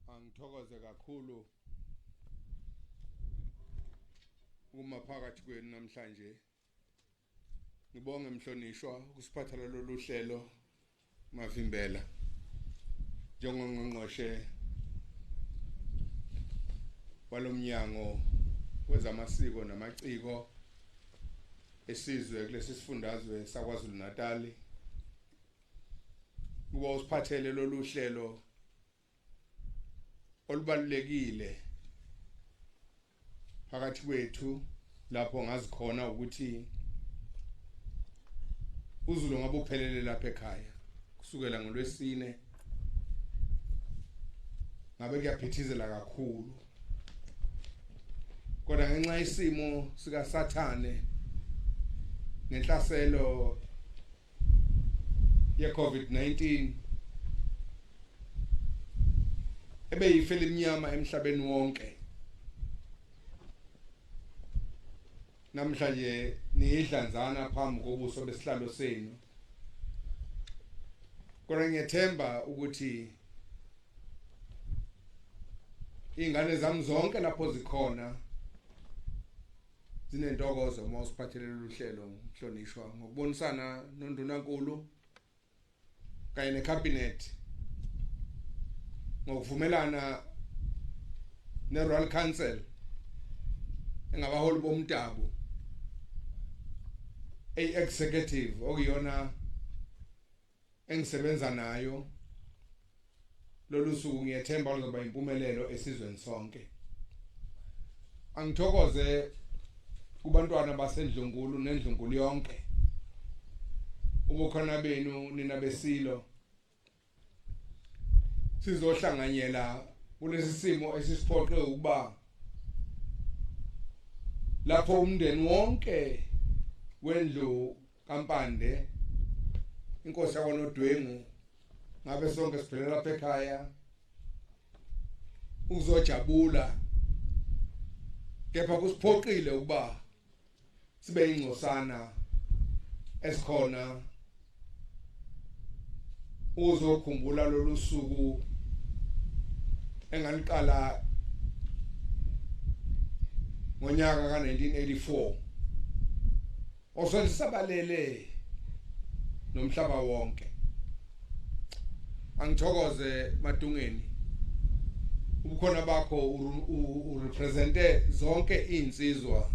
Angithokoze kakhulu uma phakathi kwenu namhlanje. Ngibonge mhlonishwa ukusiphathela lolu hlelo mavimbela njengongqongqoshe walomnyango wezamasiko namaciko esizwe kulesi sifundazwe saKwaZulu Natal. Kuba usiphathele lolu hlelo olubalulekile phakathi kwethu lapho ngazikhona ukuthi uZulu ngabe uphelele lapha ekhaya kusukela ngoLwesine ngabe kuyaphithizela kakhulu, kodwa ngenxa yesimo sika Sathane nenhlaselo ye COVID-19 ebeyifele iminyama emhlabeni wonke, namhlanje niyidlanzana phambi kobuso besihlalo senu. Kodwa ngiyethemba ukuthi ingane zami zonke lapho zikhona zinentokozo uma usiphathele lolu hlelo mhlonishwa, ngokubonisana noNdunankulu kanye neCabinet, ngokuvumelana neRoyal Council engabaholi bomdabu executive okuyona engisebenza nayo. Lolu suku ngiyethemba luzoba impumelelo esizweni sonke. Angithokoze kubantwana baseNdlunkulu neNdlunkulu yonke, ubukhona benu nina besilo sizohlanganyela kulesi simo esisiphoqe ukuba lapho umndeni wonke wendlu kaMpande inkosi yakwaNodwengu ngabe sonke siphelela lapha ekhaya uzojabula, kepha kusiphoqile ukuba sibe ingcosana esikhona uzokhumbula lolu suku engaliqala ngonyaka ka1984 osolisabalele nomhlaba wonke. Angithokoze Madungeni, ubukhona bakho urepresente zonke insizwa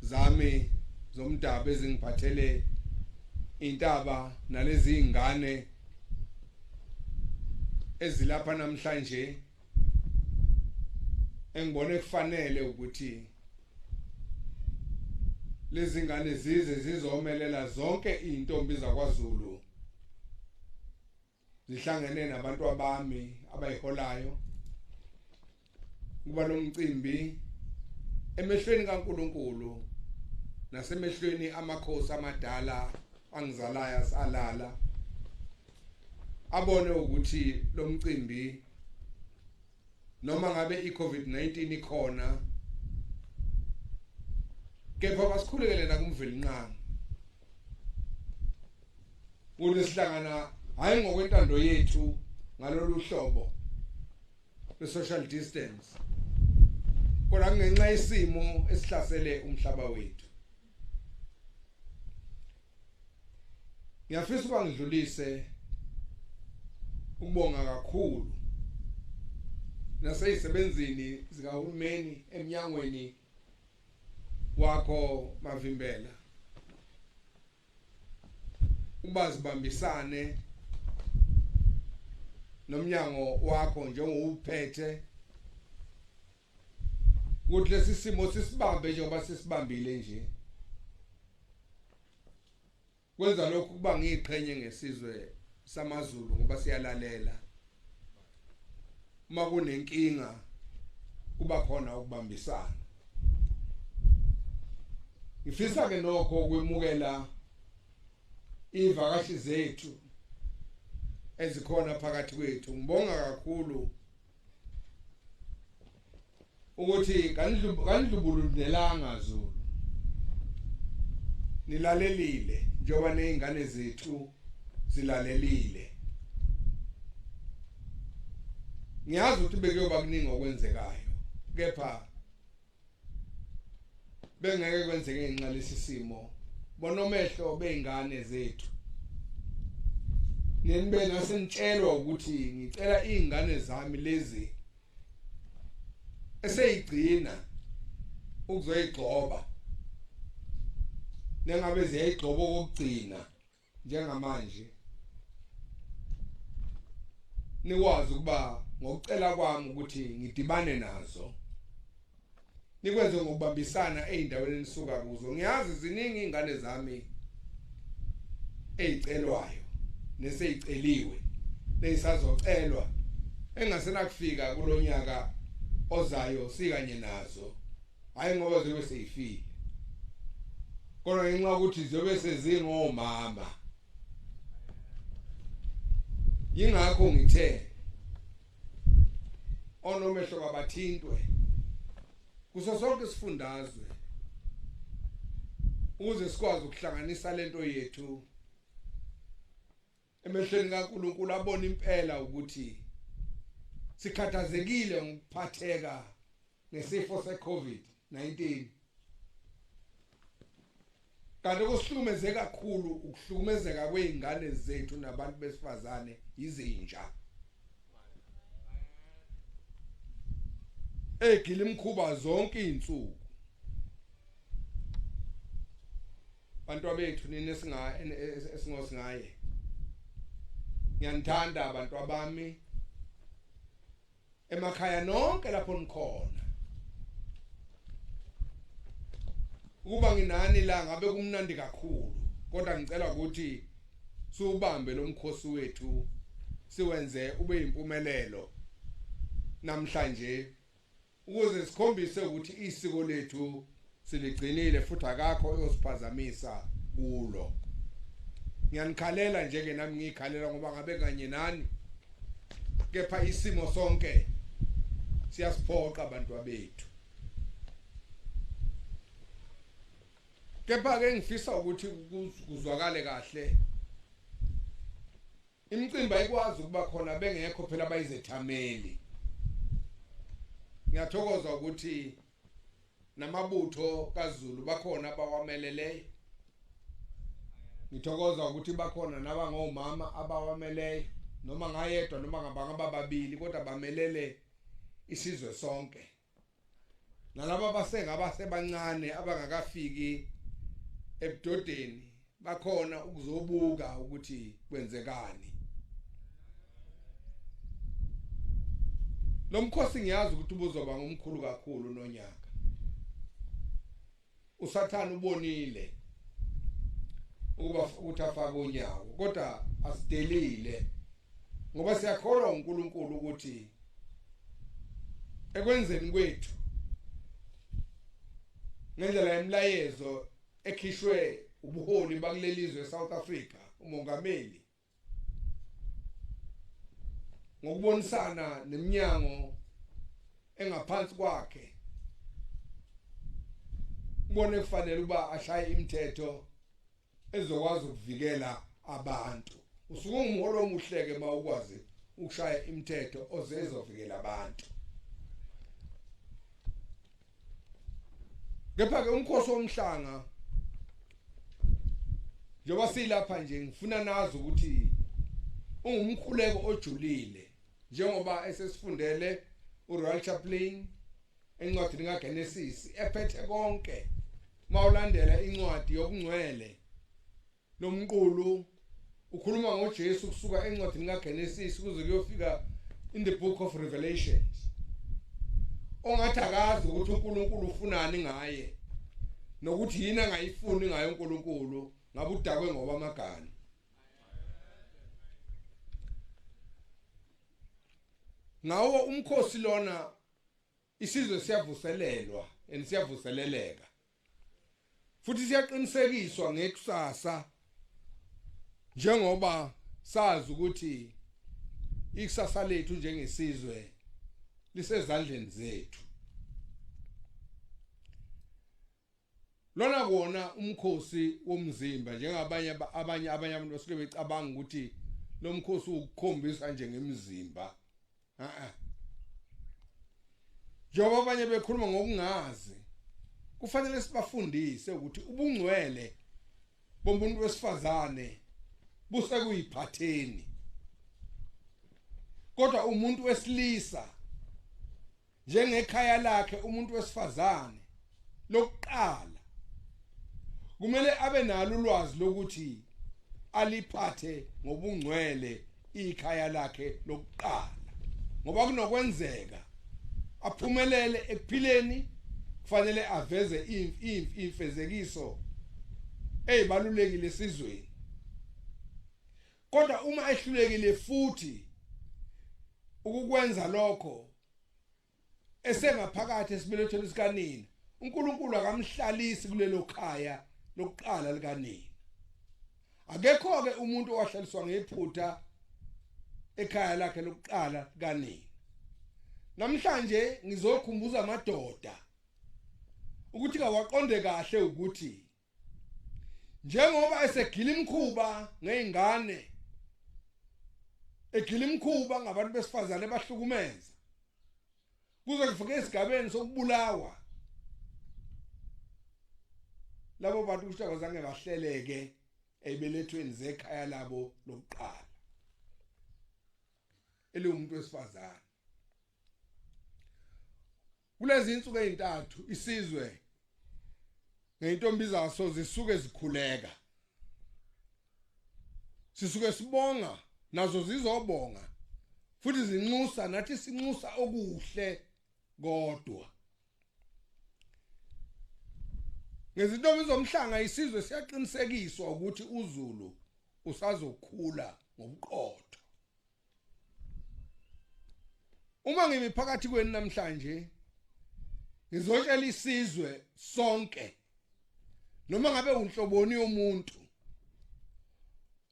zami zomdabu ezingiphathele intaba nalezi ingane ezilapha namhlanje. Engibone kufanele ukuthi lezi ngane zize zizomelela zonke intombi zakwaZulu zihlangene nabantu abami abayiholayo kuba lo mcimbi emehlweni kaNkuluNkulu nasemehlweni amakhosi amadala angizalayo asalala, abone ukuthi lo mcimbi noma ngabe iCovid-19 ikhona, kepha basikhulekele nakumveli nqanga Ulesihlangana hayi ngokwentando yethu ngalolu hlobo le-social distance. Kodwa ngenxa yesimo esihlasele umhlaba wethu. Ngiyafisa ukuba ngidlulise ukubonga kakhulu naseyisebenzini zikahulumeni emnyangweni wakho Mavimbela. Ubazibambisane nomnyango wakho njengowuphethe ukuthi lesi simo sisibambe njengoba sisibambile nje. Kwenza lokhu kuba ngiqhenye ngesizwe samaZulu ngoba siyalalela. Uma kunenkinga kuba khona ukubambisana. Ngifisa ke nokho ukwemukela ivakashi zethu ezikhona phakathi kwethu. Ngibonga kakhulu ukuthi kanidlubulundelanga Zulu. Nilalelile njengoba nezingane zethu zilalelile. Ngiyazi ukuthi bekuyoba kuningi okwenzekayo, kepha bengeke kwenzeke ngenxa lesi simo. Bonomehlo beingane zethu. Nibe nasentshelwa ukuthi ngicela izingane zami lezi eseyigcina ukuzoyigcoba. Nengabe ziyayigcoba ukugcina njengamanje. Nikwazi ukuba ngokucela kwami ukuthi ngidibane nazo. Nikwenze ngokubambisana ezindaweni enisuka kuzo. Ngiyazi ziningi izingane zami ezicelwayo neseyiceliwe nezisazocelwa engasena kufika kulonyaka ozayo sikanye nazo. Hayi ngoba zobe seyifile. Kodwa ngenxa ukuthi zobe sezingomama. Yingakho ngithe onomehlo kabathintwe kuso sonke isifundazwe ukuze sikwazi ukuhlanganisa lento yethu emehlweni kaNkulunkulu abone impela ukuthi sikhathazekile ngokuphatheka nesifo se-COVID-19. Kanti kusihlukumeze kakhulu ukuhlukumezeka kweingane zethu nabantu besifazane izinja. Egila imkhuba zonke izinsuku. Bantu bethu nini esingosingaye. Ngiyanithanda abantu abami emakhaya nonke lapho nikhona. Ukuba nginani la ngabe kumnandi kakhulu, kodwa ngicela ukuthi siubambe lo mkhosi wethu siwenze ube impumelelo namhlanje ukuze sikhombise ukuthi isiko lethu siligcinile futhi akakho oyosiphazamisa kulo. Ngiyanikhalela njeke nami ngikhalela ngoba ngabe kanye nani kepha isimo sonke siyasiphoqa abantu bethu. Kepha ke ngifisa ukuthi kuzwakale kahle. Imicimbi ayikwazi ukuba khona bengekho phela abayizethameli. Ngiyathokoza ukuthi namabutho kaZulu bakhona abawameleleyo. Ngithokoza ukuthi bakhona nabangomama abawameleyo noma ngayedwa noma ngabanga babili kodwa bamelele isizwe sonke. Nalabo abasebancane abangakafiki ebudodeni bakhona ukuzobuka ukuthi kwenzekani. Lo mkhosi ngiyazi ukuthi ubuzoba ngomkhulu kakhulu nonyaka. Usathana ubonile ukuba ukuthi afake unyawo kodwa asidelile ngoba siyakholwa uNkulunkulu ukuthi ekwenzeni kwethu ngendlela yemlayezo ekhishwe ubuholi bakulelizwe eSouth Africa umongameli ngokubonisana neminyango engaphansi kwakhe ubone kufanele uba ashaye imithetho ezokwazi ukuvikela abantu usuke ungumholi omuhleke mawukwazi ukushaya imithetho ozezovikela abantu. Kepha ke umkhosi womhlanga njengoba silapha nje ngifuna nazi ukuthi ungumkhuleko ojulile njengoba esesifundele uRoyal Chaplain encwadini kaGenesis ephethe konke mawulandela incwadi yobungcwele nomqulu ukhuluma ngoJesu kusuka encwadini kaGenesis kuze kuyofika in the book of Revelations. Ongathi akazi ukuthi uNkulunkulu ufunani ngaye nokuthi yini angayifuni ngayo uNkulunkulu ngabe udakwe ngoba amagana. Ngawo umkhosi lona isizwe siyavuselelwa siyavuseleleka futhi siyaqinisekiswa ngekusasa njengoba sazi ukuthi ikusasa lethu njengesizwe lisezandleni zethu. Lona kuona umkhosi womzimba njengabanye abantu basuke becabanga ukuthi lo mkhosi ukukhombisa nje ngemizimba. Njengoba abanye bekhuluma ngokungazi kufanele sibafundise ukuthi ubungcwele bomuntu wesifazane busekuyiphatheni kodwa umuntu wesilisa njengekhaya lakhe umuntu wesifazane lokuqala kumele abe nalo ulwazi lokuthi aliphathe ngobungcwele ikhaya lakhe lokuqala ngoba kunokwenzeka aphumelele ekuphileni kufanele aveze imfezekiso ezibalulekile esizweni. Kodwa uma ehlulekile futhi ukukwenza lokho esengaphakathi esibelethweni sikanina uNkulunkulu akamhlalisi kulelo khaya lokuqala likanina. Akekho ke umuntu owahlaliswa ngephutha ekhaya lakhe lokuqala likanina. Namhlanje ngizokhumbuza amadoda ukuthi kawaqonde kahle ukuthi njengoba esegila imkhuba ngezingane egila imkhuba ngabantu besifazane bahlukumeza kuze kufike esigabeni sokubulawa labo bantu kusho bazange bahleleke ezibelethweni zekhaya labo lokuqala umuntu wesifazane. Kulezi insuku ezintathu isizwe ngeintombi zaso zisuke zikhuleka sisuke sibonga nazo zizobonga futhi zinxusa nathi sinxusa okuhle kodwa ngezinto zomhlanga isizwe siyaqinisekiswa ukuthi uZulu usazokhula ngobuqotho. Uma ngimi phakathi kweni namhlanje ngizotshela isizwe sonke noma ngabe unhloboni yomuntu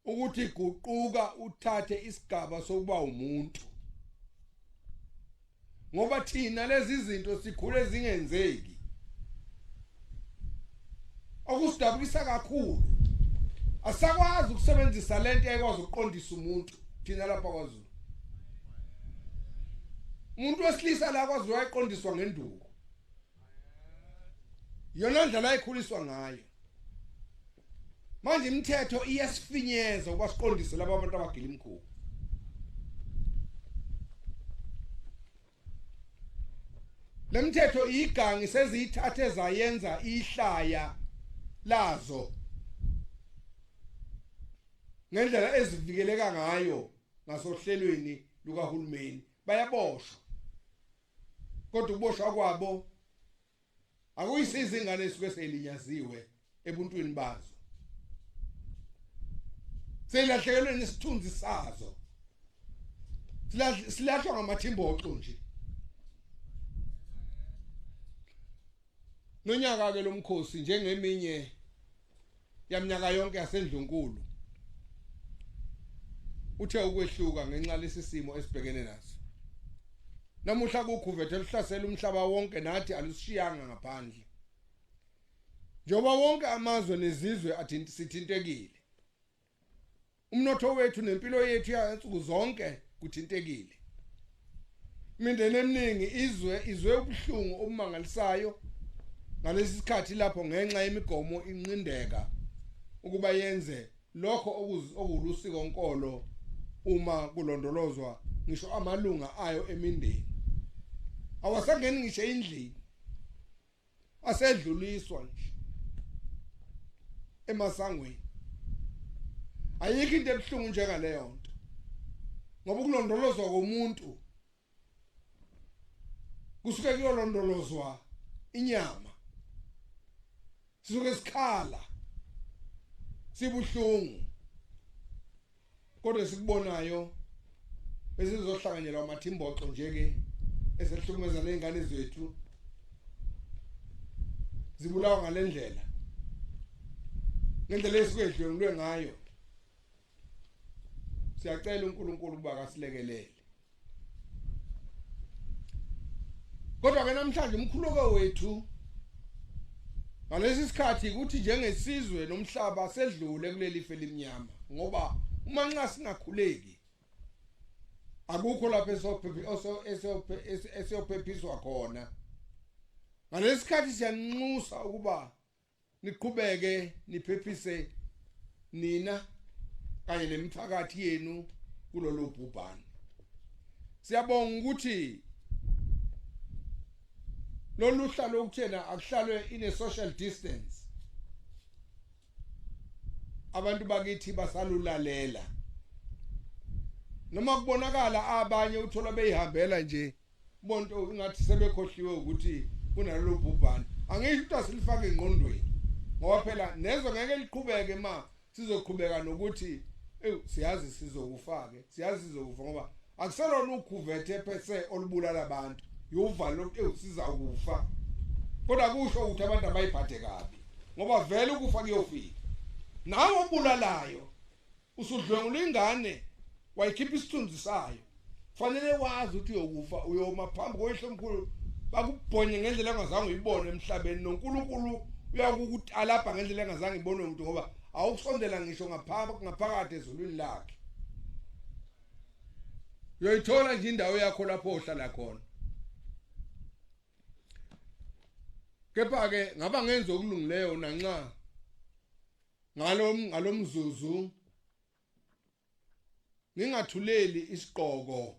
ukuthi guquka uthathe isigaba sokuba umuntu ngoba thina lezi zinto sikhule zingenzeki okusidabukisa kakhulu asakwazi ukusebenzisa lento ekwazi ukuqondisa umuntu thina lapha kwaZulu. Umuntu wesilisa la kwaZulu wayiqondiswa ngenduku yona ndlela ayikhuliswa ngayo. Manje imithetho iyasifinyeza ukwasiqondise laba abantu abagila imkhuba. Lemthetho igangi seziyithathe zayenza ihlaya lazo ngendlela ezivikeleka ngayo ngasohlelweni lukahulumeni bayaboshwa. Kodwa ukuboshwa kwabo akuyisiza ingane esuke selinyaziwe ebuntwini bazo. Selahlekelwe nesithunzi sazo. Silahlwa ngamathimboxo nje. Nonyaka ke lomkhosi njengeminye yaminyaka yonke yaseNdlunkulu uthe ukwehluka ngenxa lesisimo esibhekene naso. Namuhla kukhuvethe luhlasela umhlaba wonke nathi alusishiyanga ngaphandle. Njoba wonke amazwe nezizwe sithintekile. umnotho wethu nempilo yethu yansuku zonke kuthintekile. Imindeni eminingi izwe ubuhlungu obumangalisayo ngalesi sikhathi lapho ngenxa yemigomo inqindeka ukuba yenze lokho okulusiko onkolo uma kulondolozwa ngisho amalunga ayo emindeni. Awasangeni ngisho endlini, asedluliswa nje emasangweni. Ayikho into ebuhlungu njengaleyo nto, ngoba ukulondolozwa komuntu kusuke kuyolondolozwa inyama, sisuke sikhala sibuhlungu, kodwa sikubonayo bese sizohlanganyelwa amathimboxo nje-ke esehlukumeza nezingane zethu zibulawa ngalendlela, ngendlela esikwedlulwe ngayo. Siyacela uNkulunkulu ukuba akasilekelele. Kodwa ke namhlanje umkhuluko wethu ngalesi sikhathi ukuthi njengesizwe nomhlaba sedlule kuleli ife limnyama, ngoba uma nxa singakhuleki akukho lapho esiyophephiswa khona. Ngalesi sikhathi siyanxusa ukuba niqhubeke niphephise nina kanye nemiphakathi yenu kulolu bhubhane. Siyabonga ukuthi lolu hlalo ukuthena akuhlalwe in a social distance. Abantu bakithi basalulalela. Noma kubonakala abanye uthola beyihambela nje bonto ingathi sebekhohliwe ukuthi kunalolu bhubhane. Angisho ukuthi asilifake engqondweni, ngoba phela nezo ngeke liqhubeke ma sizoqhubeka nokuthi siyazi sizokufake, siyazi sizokufa, ngoba akuselona ukhuvethe phese olubulala abantu. Yuvalo siza ukufa, kodwa kusho ukuthi abantu abayiphathe kabi, ngoba vele ukufa kuyofika. Nawe obulalayo usudlwengula ingane wayikhipha isithunzi sayo, fanele wazi ukuthi uyokufa, uyoma phambi koyihlomkhulu bakubhonye ngendlela engazange uyibone emhlabeni. noNkulunkulu uyakukuthi lapha ngendlela engazange ibonwe umuntu, ngoba awukusondela ngisho ngaphakathi ezulwini lakhe. Uyoyithola nje indawo yakho lapho ohlala khona. Kepha-ke ngaba ngenza okulungileyo nanxa ngalomzuzu ngingathuleli isiqoko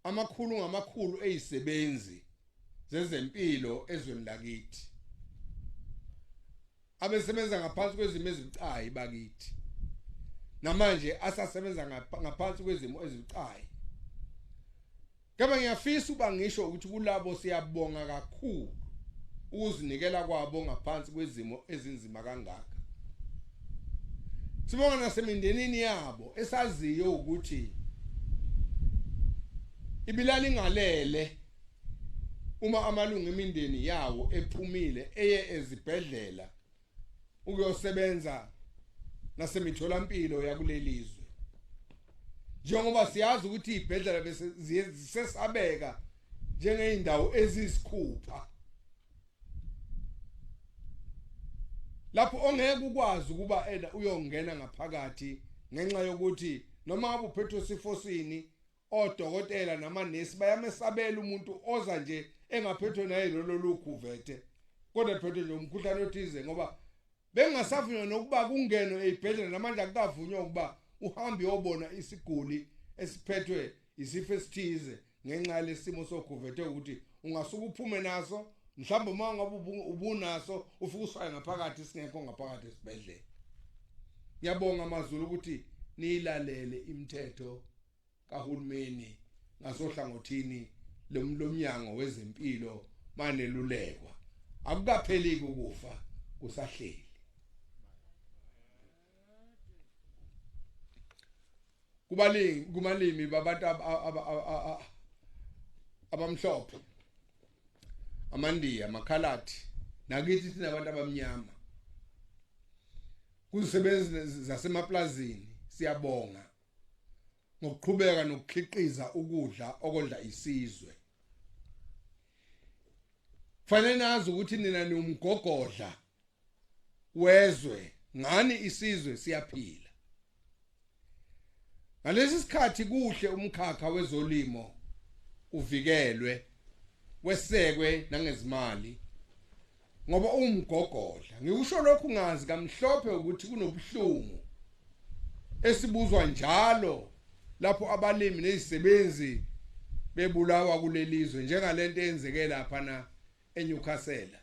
amakhulu ngamakhulu ezisebenzi zezempilo ezweni lakithi, abesebenza ngaphansi kwezimo ezibucayi bakithi, namanje asasebenza ngaphansi kwezimo ezibucayi. Kepha ngiyafisa ukuba ngisho ukuthi kulabo siyabonga kakhulu ukuzinikela kwabo ngaphansi kwezimo ezinzima kangaka. Sibonga nasemindenini yabo esaziyo ukuthi ibilala ingalele uma amalungu emindeni yawo ephumile eye ezibhedlela ukuyosebenza nasemitholampilo yakulelizwe. Njengoba siyazi ukuthi izibhedlela bese zisesabeka njengeindawo ezisikhupha, lapho ongeke ukwazi ukuba uyongena ngaphakathi ngenxa yokuthi noma ngabe uphethwe sifosini odokotela namanesi bayamesabela umuntu oza nje engaphethwe naye lolu khuvethe, kodwa phethwe nje umkhuhlane othize, ngoba bengasavunywa nokuba kungeno ezibhedlela. Namanje akukavunywa ukuba uhambe uyobona isiguli esiphethwe isifo esithize ngenxa yalesimo sokhuvethe, ukuthi ungasuka uphume naso mhlawumbe uma ngabe ubunaso ufike ushaye ngaphakathi singekho ngaphakathi esibhedlela. Ngiyabonga amazulu ukuthi niyilalele imithetho kahulumeni ngasohlangothini lomnyango wezempilo manelulekwa. Akukapheliki ukufa, kusahleli. Kumalimi babantu abamhlophe, amandiya, amakhaladi, nakithi sinabantu abamnyama, kuzisebenzi zasemaplazini, siyabonga ngokuqhubeka nokukhiqiza ukudla okondla isizwe. Fanele nazi ukuthi nina niumgogodla wezwe, ngani isizwe siyaphila. ngalesi sikhathi kuhle umkhakha wezolimo uvikelwe wesekwe nangezimali ngoba umgogodla ngikusho lokhu ngazi kamhlophe ukuthi kunobuhlungu esibuzwa njalo lapho abalimi nezisebenzi bebulawa kulelizwe njengalento eyenzeke lapha na eNewcastle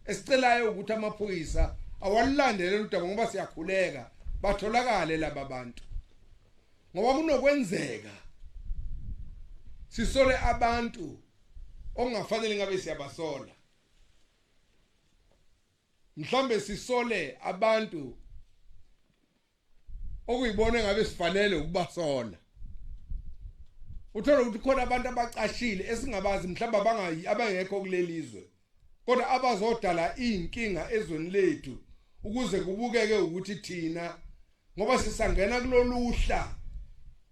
esicelayo ukuthi amaphoyisa awalilandele udaba ngoba siyakhuleka batholakale laba bantu ngoba kunokwenzeka sisole abantu ongafanele ngabe siyabasola mhlambe sisole abantu okuyibona ngabe sifanele ukubasola uthola ukuthi khona abantu abacashile esingabazi mhlamba abangekho kulelizwe kodwa abazodala inkinga ezweni lethu ukuze kubukeke ukuthi thina ngoba sisangena kuloluhla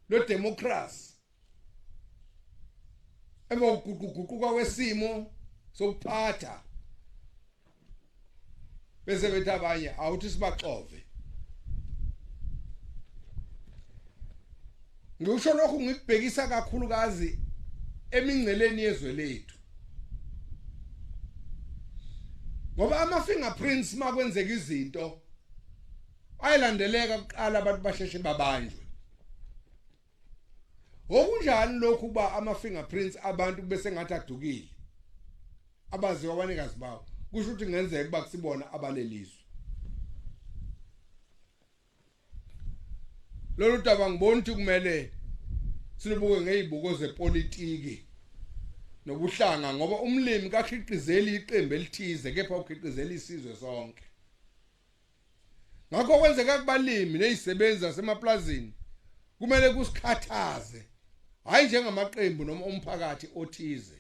lo democracy emoguquguquka kwesimo sokuphatha bese bethi abanye awuthi sibaxove ngisho lokhu ngikubhekisa kakhulukazi emingceleni yezwe lethu ngoba ama-fingerprints makwenzeka izinto ayilandeleka kuqala abantu basheshe babanjwe okunjani lokhu kuba ama-fingerprints abantu bese ngathi adukile abaziwa abanikazi bawo kusho ukuthi ngenzeka kuba kusibona abalelizwe lolu daba ngibona ukuthi kumele silubuke ngezibuko zepolitiki nobuhlanga ngoba umlimi kakhiqizeli iqembu elithize kepha ukhiqizela isizwe sonke ngakho kwenzeka kubalimi nezisebenzi zasemaplazini kumele kusikhathaze hayi njengamaqembu noma umphakathi othize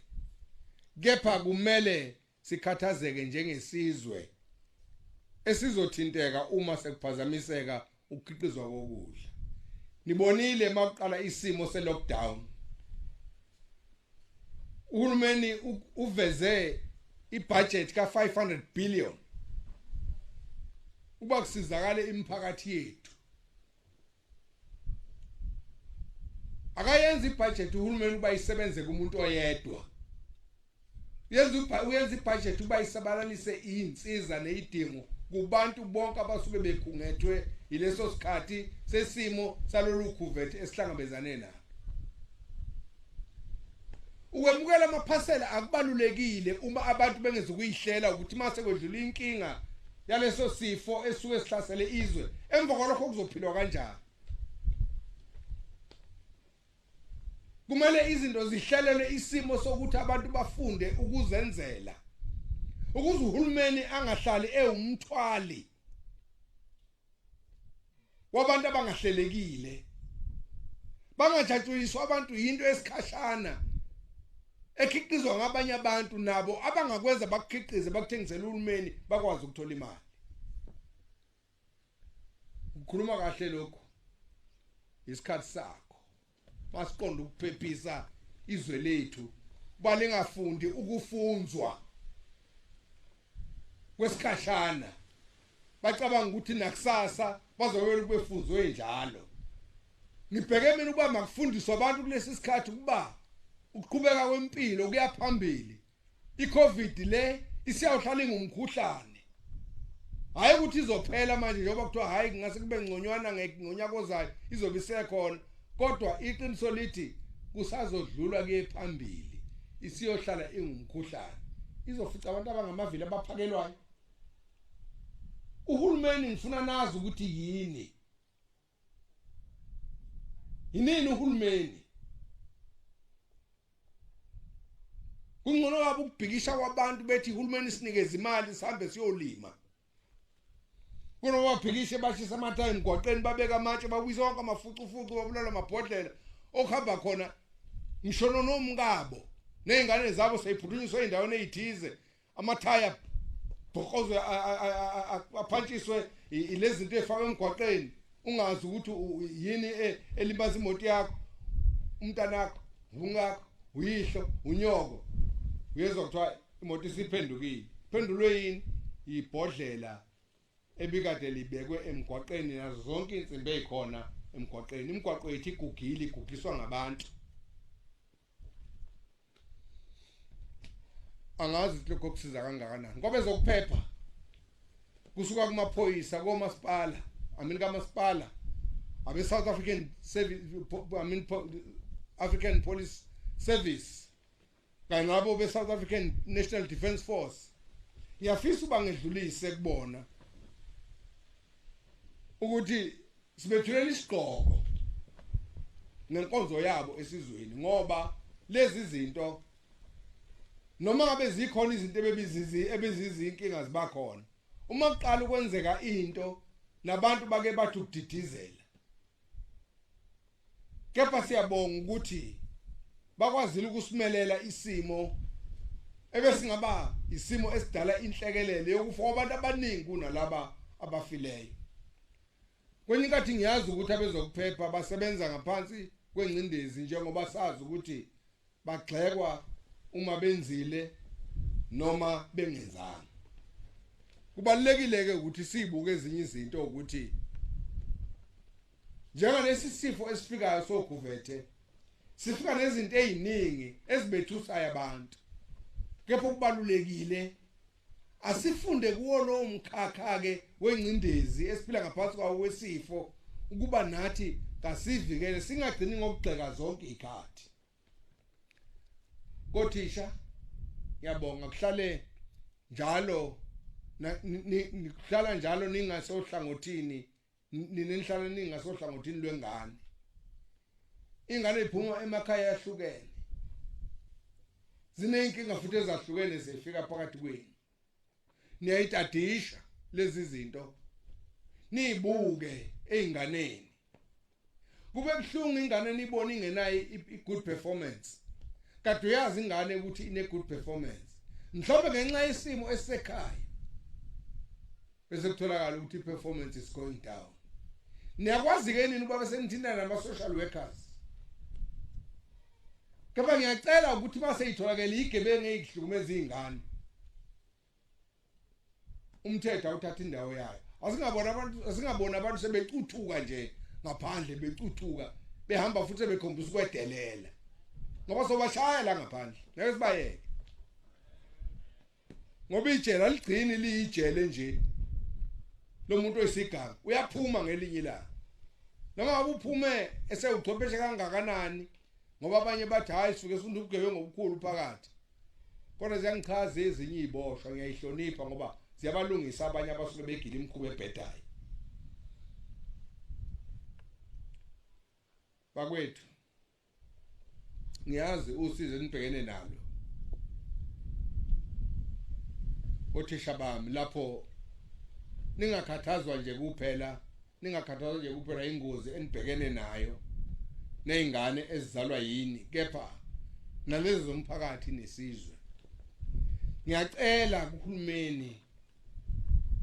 kepha kumele sikhathazeke njengesizwe esizothinteka uma sekuphazamiseka ukukhiqizwa kokudla nibonile maqala isimo se-lockdown uhulumeni uveze ibudget ka-500 billion uba kusizakale imiphakathi yethu akayenza ibudget uhulumeni uba isebenze kumuntu oyedwa uyenza ibudget uba isabalalise insiza nezidingo kubantu bonke abasuke bekhungethwe yileso sikhathi sesimo salolu khuvethe esihlangabezane nalo ukwemukela amaphasela akubalulekile uma abantu bengeze ukuyihlela ukuthi mase kwedlula inkinga yaleso sifo esuke sihlasele izwe emva kwalokho kuzophilwa kanjani kumele izinto zihlelele isimo sokuthi abantu bafunde ukuzenzela ukuze uhulumeni angahlali ewumthwali wabantu abangahlelekile bangajatshuyiswa abantu into esikhashana ekhiqizwa ngabanye abantu nabo abangakwenza bakukhiqize bakuthengisela uhulumeni bakwazi ukuthola imali ukukhuluma kahle lokho isikhathi sakho masiqonda ukuphephisa izwe lethu balengafundi ukufunzwa kwesikhashana bacabanga ukuthi nakusasa bazobe befunzwe njalo ngibheke mina ukuba makufundiswe abantu kulesi sikhathi ukuba ukuqhubeka kwempilo kuyaphambili iCovid le isiyawuhlala ingumkhuhlane hayi ukuthi izophela manje njengoba kuthiwa hayi ngase kube ngconywana ngonyaka ozayo izobe isekhona kodwa iqiniso lithi kusazodlula kuye phambili isiyohlala ingumkhuhlane izofica abantu abangamavili abaphakelwayo uhulumeni ngifuna nazi ukuthi yini uhulumeni kungcono kabi ukubhikisha kwabantu bethi uhulumeni sinikeze imali sihambe siyolima kunoba bhikishe bashisa amathayi emgwaqeni babeka amatshe babuyisa wonke amafucufucu babulala amabhodlela okuhamba khona ngisho nomkabo nezingane zabo seyiphuthunyiswa endaweni ezithize amathaya bhokozwe aphantshiswe ilezi zinto ezifakwe emgwaqeni ungazi ukuthi yini elimaza imoto yakho umntanakho ungakho uyihlo unyoko uyezwa kuthiwa imoto isiphendukile phendulwe yini ibhodlela ebikade libekwe emgwaqeni nazo zonke insimbi ezikhona emgwaqeni. Imigwaqo yethu igugile, igugiswa ngabantu. Angazi ukuthi lokho kusiza kangakanani ngoba ezokuphepha kusuka kumaphoyisa komasipala, kamasipala, abe South African Service, African Police Service, kanye nabo be South African National Defence Force. Ngiyafisa uba ngedlulise kubona ukuthi sibethulela isiqhoko nenkonzo yabo esizweni, ngoba lezi zinto noma ngabe zikhona izinto ebezizinkinga zibakhona, uma kuqala ukwenzeka into nabantu bake bathi ukudidizela, kepha siyabonga ukuthi bakwazile ukusimelela isimo ebesingaba isimo esidala inhlekelele yokufa abantu abaningi kunalaba abafileyo. Kwenye inkathi ngiyazi ukuthi abezokuphepha basebenza ngaphansi kwengcindezi njengoba sazi ukuthi bagxekwa uma benzile noma bengenzanga. Kubalulekile ke ukuthi sibuke ezinye izinto ukuthi njengalesi sifo esifikayo sokuvethe sifika nezinto eziningi ezibethusayo abantu, kepha kubalulekile asifunde kuwo lo mkhakha ke wengcindezi esiphila ngaphansi kwawo wesifo ukuba nathi kasivikele singagcini ngokugxeka zonke ikhathi. Kothisha ngiyabonga kuhlale njalo nihlala njalo ningasohlangothini, ninihlala ningasohlangothini lwengane. Ingane iphuma emakhaya yahlukene, zinenkinga futhi ezahlukene zifika phakathi kwenu. Niyayitadisha lezi zinto, nibuke einganeni. Kube buhlungu ingane nibona ingenayo i-good performance, kade uyazi ingane ukuthi ine good performance, mhlawumbe ngenxa yesimo esisekhaya bese kutholakala ukuthi i-performance is going down. Niyakwazi ke nini ukuba senithinta nama-social workers? Kepha ngiyacela ukuthi mase itholakala igebengu ezihlukumeza izingane, umthetho awuthatha indawo yayo. Asingabona abantu sebecuthuka nje ngaphandle, becuthuka behamba futhi bekhombisa ukwedelela ngoba sobashaya la ngaphandle. Ngeke sibayeke ngoba ijele aligcini liyijele nje. Lo muntu oyisigaba uyaphuma ngelinye ilanga, noma ngabe uphume esewuchwepheshe kangakanani, ngoba abanye bathi hayi suke sifunda ubugebengu obukhulu phakathi. Kodwa ziyangichaza ezinye iziboshwa, ngiyayihlonipha ngoba ziyabalungisa abanye abasuke begila imikhuba ebhedayo. Bakwethu ngiyazi usizo nibhekene nalo othisha bami, lapho ningakhathazwa nje kuphela, ingozi enibhekene nayo nezingane ezizalwa yini, kepha nalezi zomphakathi nesizwe. Ngiyacela kuhulumeni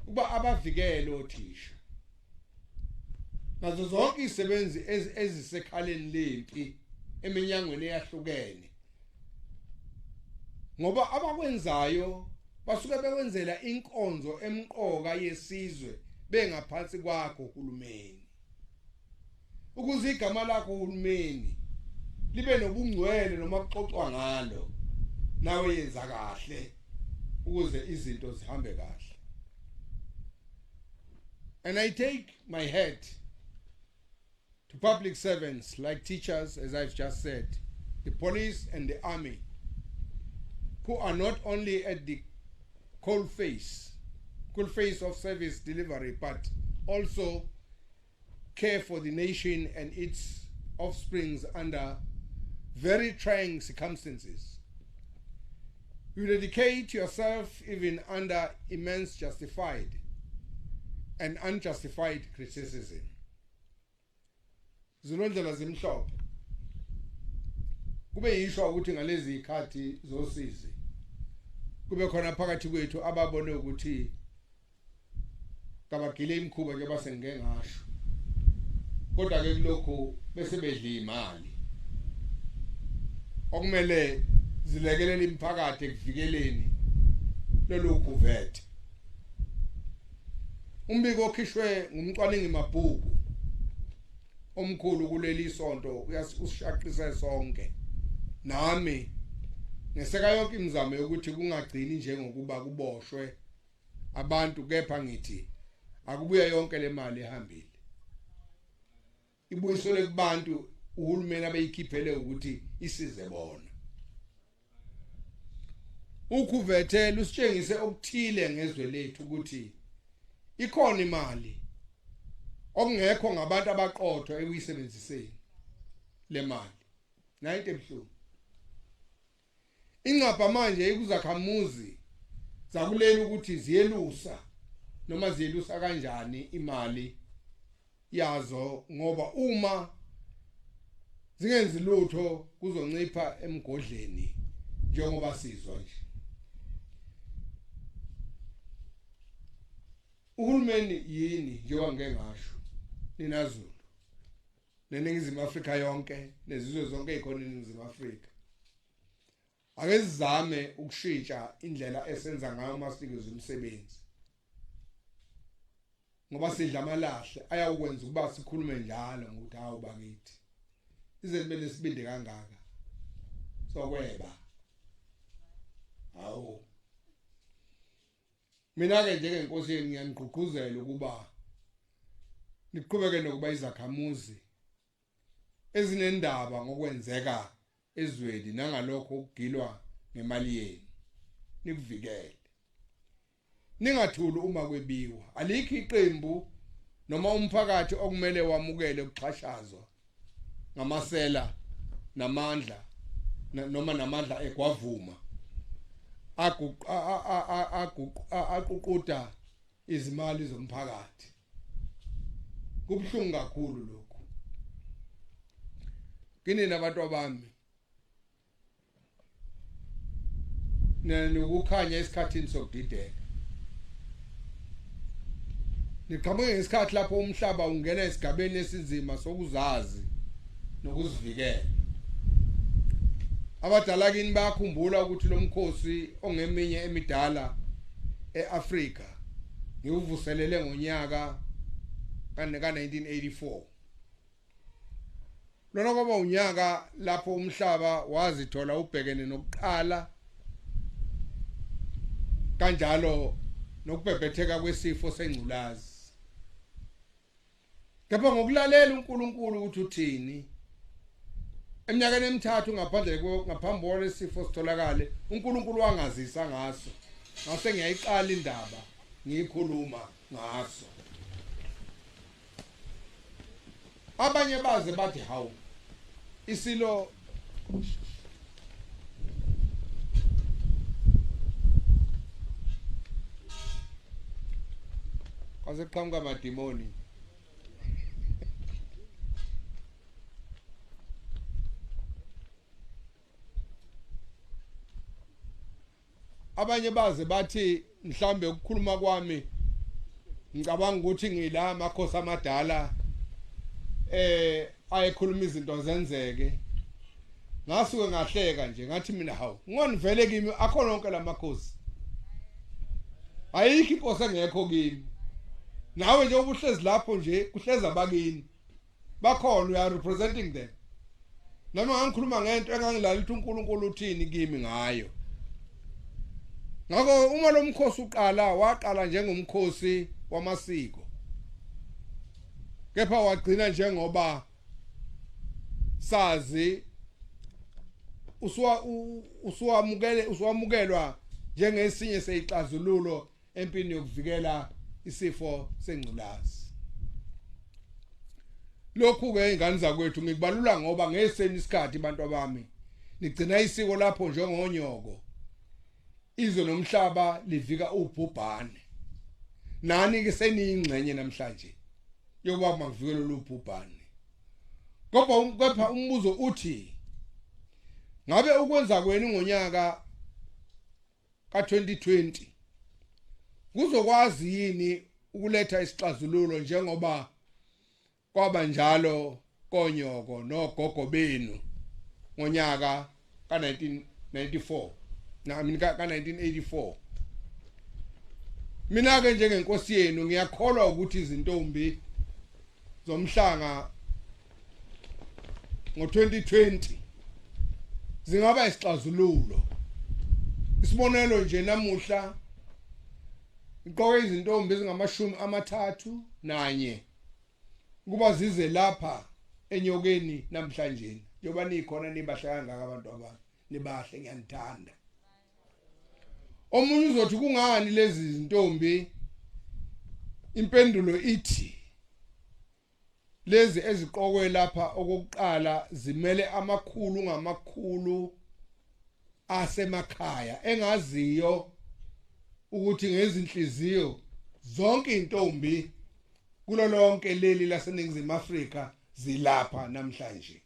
ukuba abavikele othisha nazo zonke izisebenzi ezisekhaleni lempi eminyangweni eyahlukene, ngoba abakwenzayo basuke bekwenzela inkonzo emqoka yesizwe bengaphansi kwakho uhulumeni, ukuze igama lakho uhulumeni libe nobungcwele noma kuxoxwa ngalo, nawe yenza kahle ukuze izinto zihambe kahle. And I take my hat to public servants like teachers, as I've just said, the police and the army, who are not only at the cold face of service delivery, but also care for the nation and its offsprings under very trying circumstances. You dedicate yourself even under immense justified and unjustified criticism. Zilondlela zimhlophe kube yisho ukuthi ngalezi ikhathi zosizi kube khona phakathi kwethu ababone ukuthi kabagile imkhuba nje basengeke ngasho, kodwa ke kulokho bese bedla imali okumele zilekelele imphakathi ekuvikeleni lolu kuvethe. umbiko okhishwe ngumcwaningi mabhuku omkhulu kuleli sonto usishaqise sonke nami ngeseka yonke imizamo yokuthi kungagcini njengokuba kuboshwe abantu kepha ngithi akubuya yonke le mali ehambile ibuyisele kubantu uhulumeni abeyikhiphele ukuthi isize bona ukhuvethela usitshengise okuthile ngezwe lethu ukuthi ikhona imali okungekho ngabantu abaqotho ekuyisebenziseni le mali nayinto ebuhlungu ingcapha manje ikuzakhamuzi zakuleli ukuthi ziyelusa noma ziyelusa kanjani imali yazo ngoba uma zingenzi lutho kuzoncipha emgodleni njengoba sizwa nje uhulumeni yini njengoba ngeke ngasho ninaZulu neNingizimu Afrika yonke nezizwe zonke ezikhona eNingizimu Afrika ake sizame ukushintsha indlela esenza ngayo masinikeza umsebenzi ngoba sidla amalahle ayawukwenza ukuba sikhulume njalo ngokuthi hawu bakithi ize libe nesibindi kangaka sokweba hawu mina ke njengenkosi yenu ngiyanigqugquzela ukuba niqhubeke nokuba izakhamuzi ezinendaba ngokwenzeka ezweni nangalokho ukugilwa ngemali yenu nikuvikele ningathuli uma kwebiwa alikho iqembu noma umphakathi okumele wamukele ukuxhashazwa ngamasela namandla noma namandla egwavuma aququda izimali zomphakathi kubhlungu kakhulu lokho kini nabantu abami nokukhanya esikhathini sokudideka niqhamuke ngesikhathi lapho umhlaba ungena esigabeni esinzima sokuzazi nokuzivikela abadala kini bayakhumbula ukuthi lo mkhosi ongeminye emidala eAfrika ngiwuvuselele ngonyaka ka1984 lona kwaba unyaka lapho umhlaba wazithola ubhekene nokuqala kanjalo nokubhebhetheka kwesifo sengculazi kepha ngokulalela uNkulunkulu ukuthi uthini eminyakeni emithathu ngaphambi kwalesifo sitholakale uNkulunkulu wangazisa ngaso ngase ngiyayiqala indaba ngiyikhuluma ngaso abanye baze bathi hawu isilo aseqhamuka amadimoni abanye baze bathi mhlambe ukukhuluma kwami ngicabanga ukuthi ngila amakhosi amadala ayekhuluma izinto zenzeke ngasuke ngahleka nje ngathi mina hawu ngoni vele kimi akho lonke lamakhosi ayikho inkosi engekho kimi nawe nje ubuhlezi lapho nje kuhleza abakini bakhona uya representing them noma ngikhuluma ngento engangilalithi uNkulunkulu uthini kimi ngayo ngakho uma lo mkhosi waqala njengomkhosi wamasiko kepha wagcina njengoba sazi usuwamukelwa njengesinye seyixazululo empini yokuvikela isifo sengculazi lokhu ke ingane zakwethu ngikubalula ngoba ngeseni isikhathi abantu abami nigcina isiko lapho njengonyoko izwe nomhlaba livika ubhubhane nani ke seniyingxenye namhlanje yokuba makuvikele lo bhubhane kepha umbuzo uthi ngabe ukwenza kwenu ngonyaka ka2020 kuzokwazi yini ukuletha isixazululo njengoba kwaba njalo konyoko nogogo benu ngonyaka ka1994 ka1984 mina ke njengenkosi yenu ngiyakholwa ukuthi izintombi zomhlanga ngo2020 zingaba isixazululo. Isibonelo nje namuhla iqoke izintombi ezingama31 kuba zize lapha enyokeni namhlanje. Njoba nikhona nibahle kangaka abantu abami, nibahle ngiyanithanda. Omunye uzothi kungani lezi zintombi? Impendulo ithi lezi eziqokwe lapha okokuqala zimele amakhulu ngamakhulu asemakhaya engaziyo ukuthi ngezinhliziyo zonke intombi kulo lonke leli laseNingizimu Afrika zilapha namhlanje.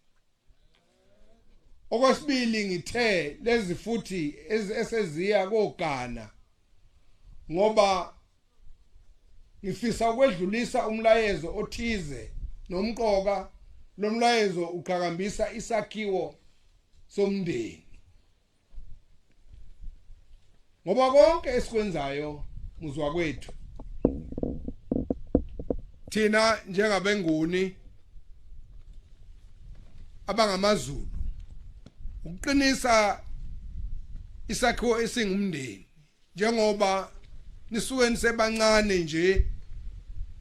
Okwesibili ngithe lezi futhi eseziya koGhana ngoba ngifisa ukwedlulisa umlayezo othize nomqoka. Lo mlayezo uqhakambisa isakhiwo somndeni. Ngoba konke esikwenzayo muzwa kwethu thina njengabenguni abangamaZulu ukuqinisa isakhiwo esingumndeni. Njengoba nisuke nisebancane nje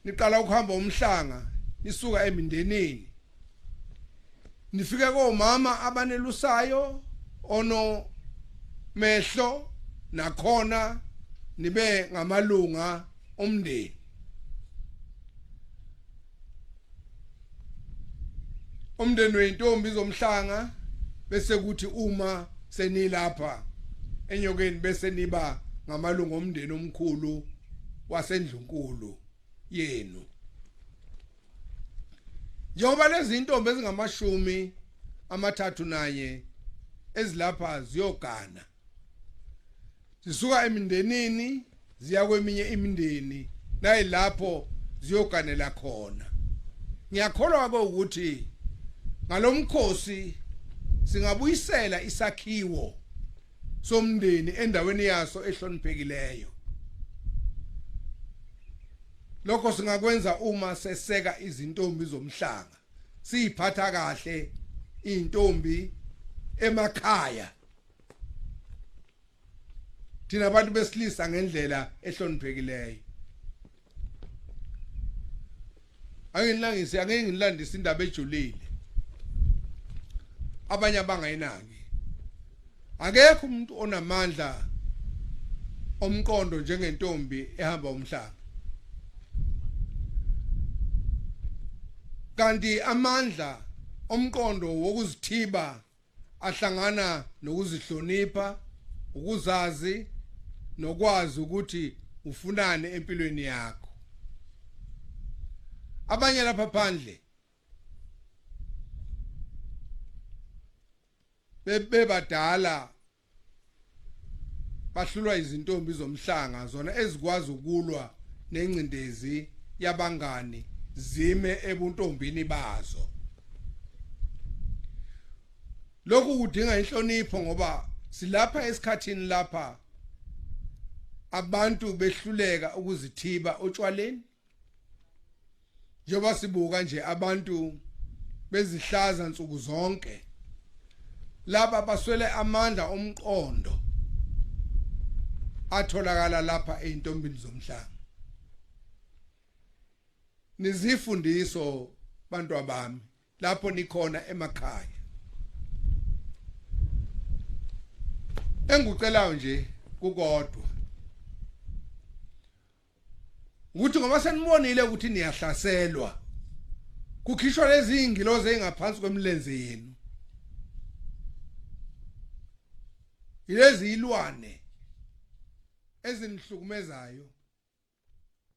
niqala ukuhamba umhlanga nisuka emindenini nifike komama abanelusayo ono mehlo nakhona nibe ngamalunga omndeni. Umndeni wentombi zomhlanga bese kuthi uma senilapha enyokeni bese niba ngamalunga omndeni omkhulu wasendlunkulu yenu. Njengoba lezi intombi ezingama31 ezilapha ziyogana zisuka emindenini ziya kweminye imindeni nayilapho ziyoganela khona. Ngiyakholwa ukuthi ngalomkhosi singabuyisela isakhiwo somndeni endaweni yaso ehloniphekileyo. Lokho singakwenza uma seseka izintombi zomhlanga, siphatha kahle intombi emakhaya. Thina abantu besilisa ngendlela ehloniphekileyo. Angeke ngilandise indaba ejulile. Abanye abangayinaki. Akekho umuntu onamandla omqondo njengentombi ehamba umhlanga. Kanti amandla omqondo wokuzithiba ahlangana nokuzihlonipha, ukuzazi nokwazi ukuthi ufunane empilweni yakho. Abanye lapha phandle bebadala bahlulwa izintombi zomhlanga zona ezikwazi ukulwa nencindezi yabangani zime ebuntombini bazo. Lokhu kudinga inhlonipho ngoba silapha esikhathini lapha abantu behluleka ukuzithiba otshwaleni. Njengoba sibuka nje abantu bezihlaza nsuku zonke laba baswele amandla omqondo atholakala lapha eintombini zomhlanga. Nizifundiso bantu abami lapho nikhona emakhaya. Engicelayo nje kukodwa ukuthi ngoba senibonile ukuthi niyahlaselwa kukhishwa lezi ingilozi ezingaphansi kwemilenze yenu. Ilezi ilwane ezinihlukumezayo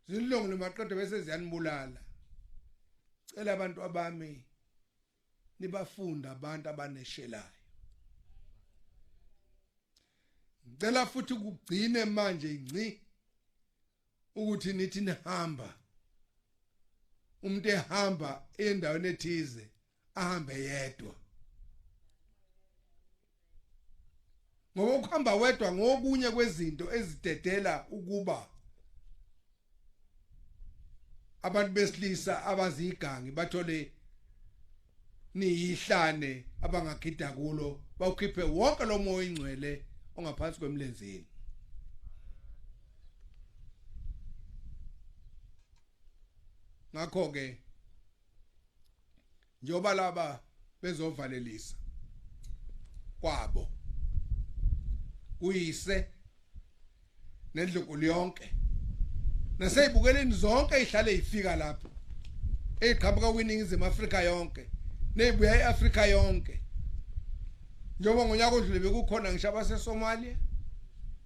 zinilongo nemaqede bese ziyanibulala. Cela abantu abami nibafunda abantu abaneshelayo. Ngicela futhi ukugcine manje ingci ukuthi nithi nihamba umuntu ehamba endaweni ethize ahambe yedwa. Ngoba ukuhamba wedwa ngokunye kwezinto ezidedela ukuba abantu besilisa abazigangi bathole niyihlane abangagida kulo bawukhiphe wonke lo moya ingcwele ongaphansi kwemlenzeni. Ngakho ke njoba laba bezovalelisa kwabo uyise nendlunkulu yonke naseyibukeleni zonke ihlale ifika lapha eqhamuka kwiningizimu Afrika yonke nebuya eAfrika yonke njoba ngonyaka odlule bekukhona ngisho abaseSomalia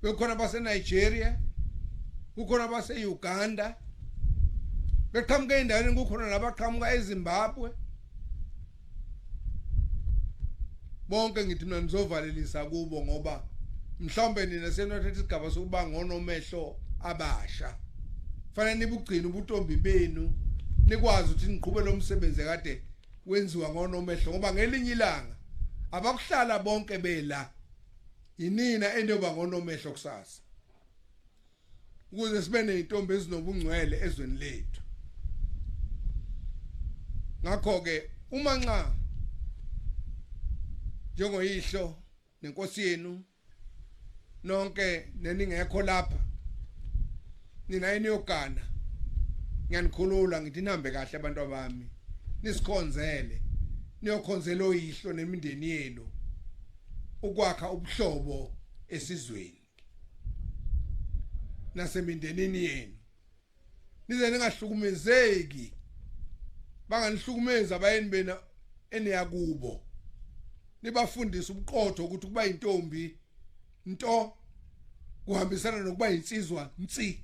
bekukhona abaseNigeria kukhona abaseUganda beqhamuka endaweni kukhona nabaqhamuka eZimbabwe bonke ngithi mina nizovalelisa kubo ngoba mhlawumbe nina senothethe isigaba sokuba ngonomehlo abasha fanele nibugcina ubuntombi benu nikwazi ukuthi niqhubeke lo msebenzi kade wenziwa ngonomehlo ngoba ngelinye ilanga abakuhlala bonke bela yinina endoba ngonomehlo kusasa ukuze sibe nezintombi ezinobungcwele ezweni lethu. Ngakho ke uma nxa njengoyihlo nenkosi yenu nonke neningekho lapha nina eniyogana ngiyanikhulula ngithi nihambe kahle abantu abami nisikhonzele niyokhonzela oyihlo nemindeni yenu ukwakha ubuhlobo esizweni nasemindenini yenu nize ningahlukumezeki banganihlukumeza abayeni bena eniyakubo nibafundisa ubuqotho ukuthi kuba intombi into kuhambisana nokuba insizwa nsi.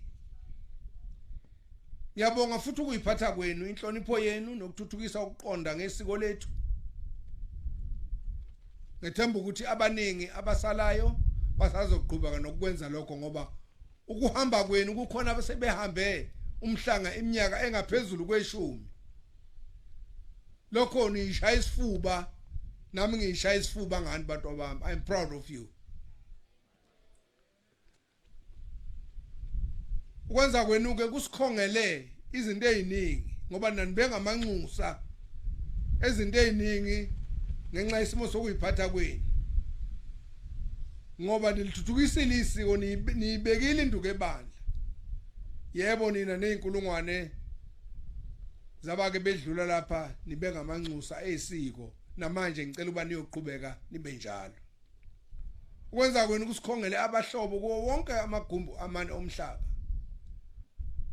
Ngiyabonga futhi ukuyiphatha kwenu inhlonipho yenu nokuthuthukisa ukuqonda ngesiko lethu. Ngethemba ukuthi abaningi abasalayo basazoqhubeka nokwenza lokho ngoba ukuhamba kwenu kukhona abasebehambe umhlanga iminyaka engaphezulu kwe10. Lokho nishaya isifuba nami ngishaya isifuba ngani bantu abami. I'm proud of you. Ukwenza kwenu ke kusikhongele izinto eziningi ngoba nanibenga amanxusa ezinto eziningi ngenxa yesimo sokuyiphatha kwenu. Ngoba nilithuthukisile isiko nibekile induku ebandla. Yebo nina nezinkulungwane zabake bedlula lapha nibenga amanxusa esiko namanje ngicela uba niyoqhubeka nibe njalo. Ukwenza kwenu kusikhongele abahlobo kuwo wonke amagumbu amane omhlaba.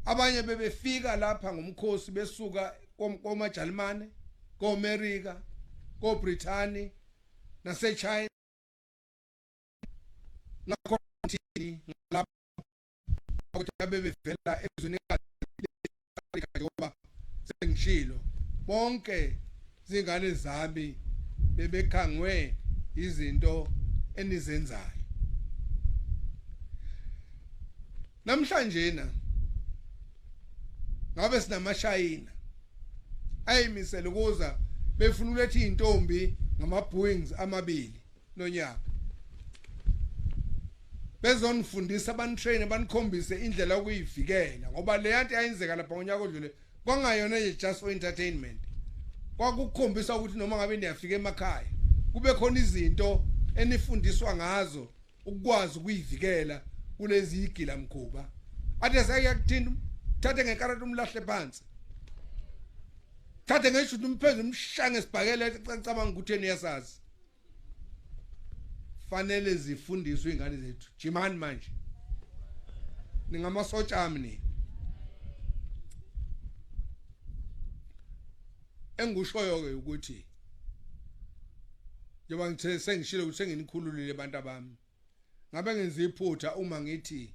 Abanye bebefika lapha ngomkhosi besuka komaJalimane, koAmerika, koBrithani naseChina. Ngakho ngithi lapha ukuthi bebevela ezweni lika njengoba sengishilo bonke izingane zami bebekhangwe izinto enizenzayo. Namhlanje ngabe sinamashayina ayimisela ukuza befuna uletha izintombi ngama-Boeings amabili nonyaka bezonifundisa banitrain banikhombise indlela yokuyivikela ngoba le yanto ayenzeka lapha ngonyaka odlule kwangayona nje just for entertainment. Kwakukhombisa ukuthi noma ngabe niyafika emakhaya kube khona izinto enifundiswa ngazo ukwazi ukuyivikela kulezi igila mkhuba. Ade sayakuthinta thathe ngekarati umlahle phansi. Thathe ngeshuthi umphezulu umshange sibhakele ecabanga ukuthi niyasazi. Fanele zifundiswe izingane zethu. Jimani manje. Ningamasotsha ami. Engushoyo ke ukuthi njengoba ngithe sengishilo ukuthi senginikhululile abantu abami. Ngabe ngenza iphutha uma ngithi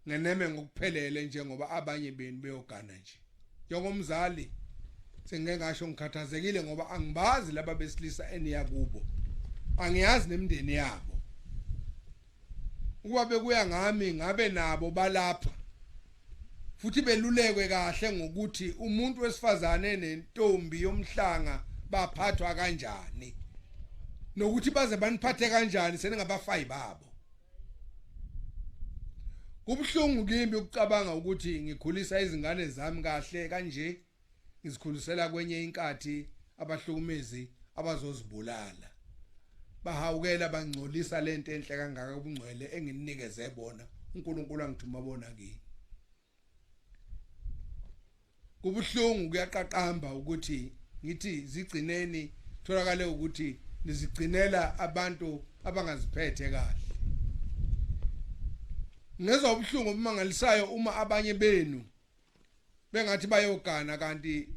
ngeneme ngokuphelele njengoba abanye benu beyogana nje. Njengomzali sengeke ngasho ngikhathazekile ngoba angibazi laba besilisa eniyakubo. Angiyazi nemindeni yabo. Ukuba bekuya ngami ngabe nabo balapha. Futhi belulekwe kahle ngokuthi umuntu wesifazane nentombi yomhlanga baphathwa kanjani. Nokuthi baze baniphathe kanjani seningabafayi babo. Kubhlungu kimi ukucabanga ukuthi ngikhulisa izingane zami kahle kanje ngizikhulisela kwenye inkathi abahlukumezi abazozibulala. Bahawukela bangcolisa lento enhle kangaka ubungcwele enginikeze bona uNkulunkulu angithuma bona kimi. Kubhlungu kuyaqaqamba ukuthi ngithi zigcineni tholakale ukuthi nizigcinela abantu abangaziphethe kahle. Ngezwe ubhlungu obumangalisayo uma abanye benu bengathi bayogana kanti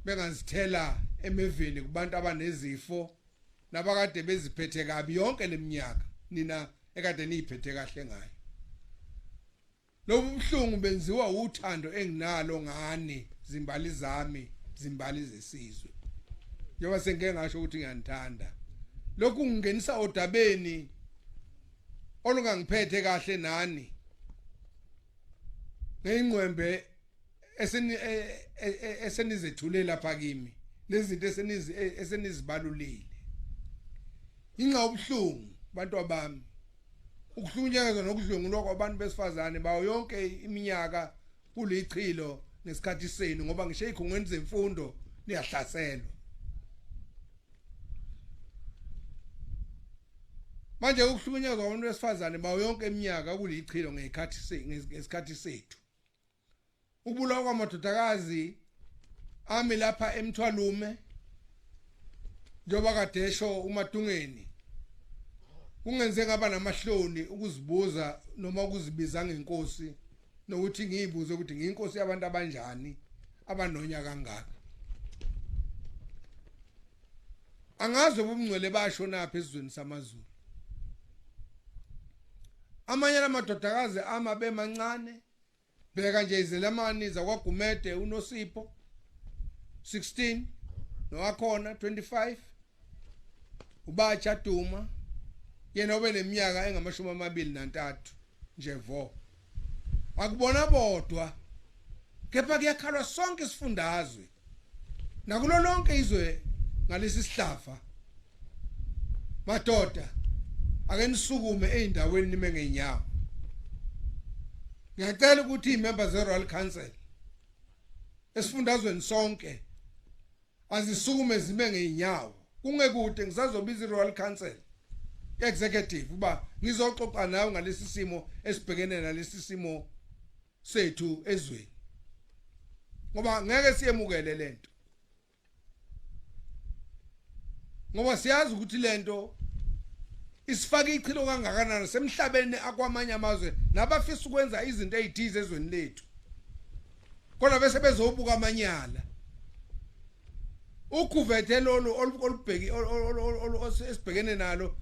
bengazithela emeveni kubantu abanezifo nabakade beziphethe kabi yonke leminyaka nina ekade niziphethe kahle ngayo. Lobu buhlungu benziwa uthando enginalo ngani zimbali zami zimbali zesizwe. Njengoba sengeke ngasho ukuthi ngiyanithanda. Lokhu ngingenisa odabeni olungangiphethe kahle nani. Ngeyingcwembe esenizethule lapha kimi nezinto esenizibalulile. Inqa ubuhlungu bantu abami. Ukuhlunyezwa nokudlungu lokho abantu besifazane bawo yonke iminyaka kulichilo nesikhathi senu ngoba ngisho ezikhungweni zemfundo niyahlaselwa. Manje ukuhlunyezwa kwabantu besifazane bawo yonke iminyaka kulichilo ngesikhathi sethu. Ukubulawa kwamadodakazi ami lapha emthwalume njoba kadesho uMadungeni kungenze ngaba namahloni ukuzibuza noma ukuzibiza ngenkosi nokuthi ngiyibuze ukuthi ngiyinkosi yabantu abanjani abanonya kangaka. Angazi ubungcwele basho naphi esizweni samaZulu. Amanye lamadodakazi ama bemancane bheka nje izelamani zakwaGumede uNosipho 16 nowakhona 25 ubatsha Duma yena obe neminyaka engama23 nje vo. Akubona bodwa kepha kuyakhalwa sonke isifundazwe nakulo lonke izwe ngalesi sihlafa. Madoda ake nisukume eindaweni nime ngenyawo. Ngiyacela ukuthi imembers zeRoyal Council esifundazweni sonke azisukume zime ngeinyawo. Kungekude ngisazobiza iRoyal Council executive uba ngizoxoxa nawe ngalesi simo esibhekene nalesi simo sethu ezweni. Ngoba ngeke siyemukele lento. Ngoba siyazi ukuthi lento isifaka ichilo kangakanani semhlabeni akwamanye amazwe nabafisa ukwenza izinto ezithize ezweni lethu. Kodwa bese bezobuka amanyala. Ukhuvethe lolu olubheki esibhekene nalo